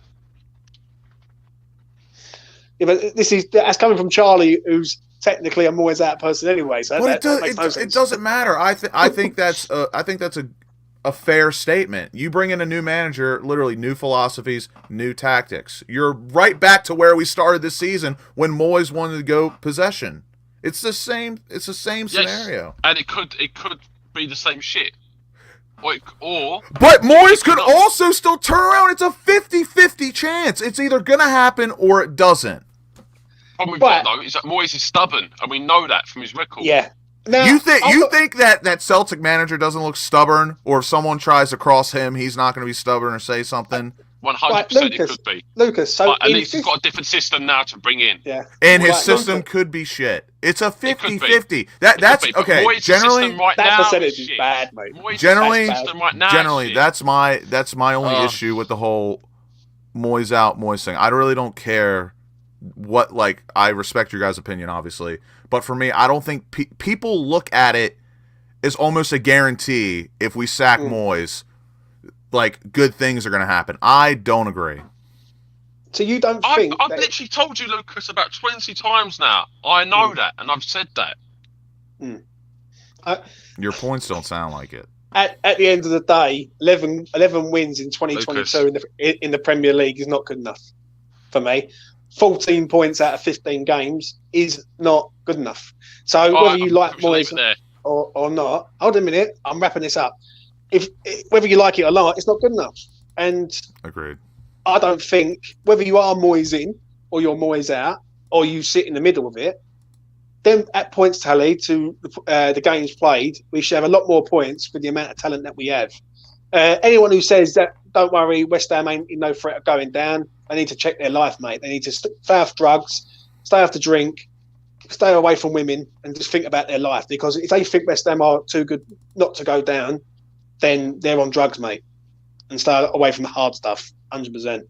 Yeah, but that's coming from Charlie, who's technically a Moyes out person anyway. So But that makes no it sense. doesn't matter. I think that's a fair statement. You bring in a new manager, literally new philosophies, new tactics. You're right back to where we started this season when Moyes wanted to go possession. It's the same. It's the same scenario. And it could be the same shit. Or but Moyes could also still turn around. It's a 50-50 chance. It's either gonna happen or it doesn't. Problem we've got though is that Moyes is stubborn, and we know that from his record. Yeah. Now, you think that Celtic manager doesn't look stubborn, or if someone tries to cross him, he's not going to be stubborn or say something? 100% it could be. Lucas, so at least he's got a different system now to bring in. Yeah. And his system could be shit. It's a 50-50. That's okay. Moyes' generally, right that now percentage is shit. bad, mate. Moyes' Generally, system right now generally, shit. that's my only issue with the whole Moyes out, Moyes thing. I really don't care what, like, I respect your guys' opinion, obviously, but for me, I don't think people look at it as almost a guarantee. If we sack Moyes, like, good things are going to happen. I don't agree. So you don't think I've literally told you, Lucas, about 20 times now. I know that, and I've said that. Your points don't sound like it. At the end of the day, 11 wins in 2022 in the Premier League is not good enough for me. 14 points out of 15 games is not good enough. So whether you like Moyes or not, hold a minute, I'm wrapping this up. Whether you like it or not, it's not good enough. And agreed. I don't think whether you are Moyes in or you're Moyes out or you sit in the middle of it, then at points tally to the games played, we should have a lot more points with the amount of talent that we have. Anyone who says that, don't worry, West Ham ain't in no threat of going down, they need to check their life, mate. They need to stay off drugs, stay off the drink, stay away from women, and just think about their life. Because if they think West Ham are too good not to go down, then they're on drugs, mate. And stay away from the hard stuff, 100%.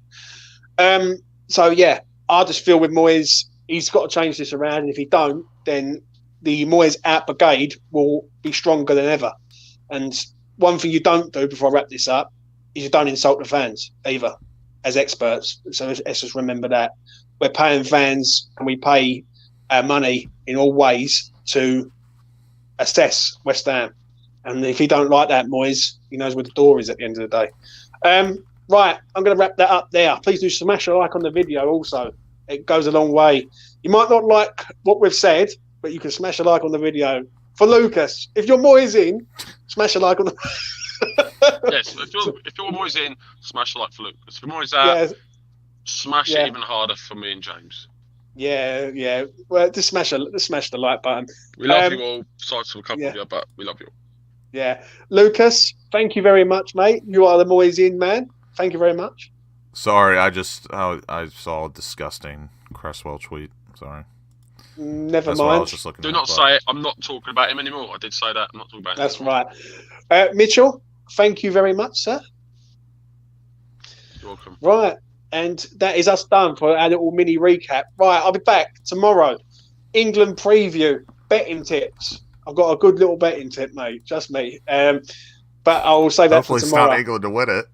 So, yeah, I just feel with Moyes, he's got to change this around. And if he don't, then the Moyes out brigade will be stronger than ever. And one thing you don't do before I wrap this up is you don't insult the fans either as experts. So let's just remember that. We're paying fans and we pay our money in all ways to assess West Ham. And if he don't like that, Moyes, he knows where the door is at the end of the day. Right, I'm going to wrap that up there. Please do smash a like on the video also. It goes a long way. You might not like what we've said, but you can smash a like on the video. For Lucas, if you're Moyes in, smash a like on the Yes, if you're Moyes in, smash a like for Lucas. If you're Moyes out, smash it even harder for me and James. Yeah. Well, just smash the like button. We love you all. Sorry to a couple of you, but we love you all. Yeah. Lucas, thank you very much, mate. You are the Moyes in man. Thank you very much. Sorry, I saw a disgusting Cresswell tweet. Sorry. Never That's mind. What I was just looking Do at, not say it. I'm not talking about him anymore. I did say that. I'm not talking about him. That's right. Mitchell, thank you very much, sir. You're welcome. Right. And that is us done for our little mini recap. Right, I'll be back tomorrow. England preview, betting tips. I've got a good little betting tip, mate. Just me. But I'll say that Hopefully for tomorrow. it's not England to win it.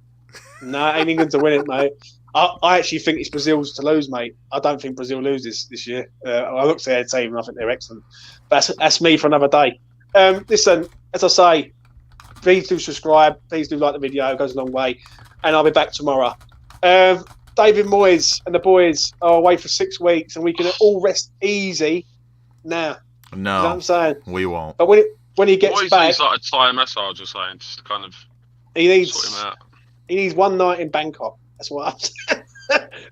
No, ain't England to win it, mate. I actually think it's Brazil's to lose, mate. I don't think Brazil loses this year. I looked at their team and I think they're excellent. But that's me for another day. Listen, as I say, please do subscribe. Please do like the video. It goes a long way. And I'll be back tomorrow. David Moyes and the boys are away for 6 weeks and we can all rest easy now. No, you know what I'm saying? We won't. But when he gets Moyes back... needs like a Thai massage or something, just to kind of sort him out. He needs one night in Bangkok. That's what I'm saying.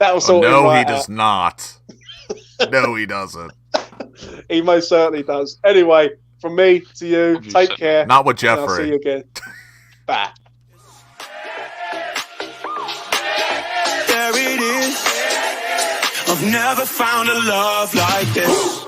That'll sort him No, right he does out. not. No, he doesn't. He most certainly does. Anyway, from me to you, take care. Not with And I'll Jeffrey. see you again. Bye. There it is. I've never found a love like this.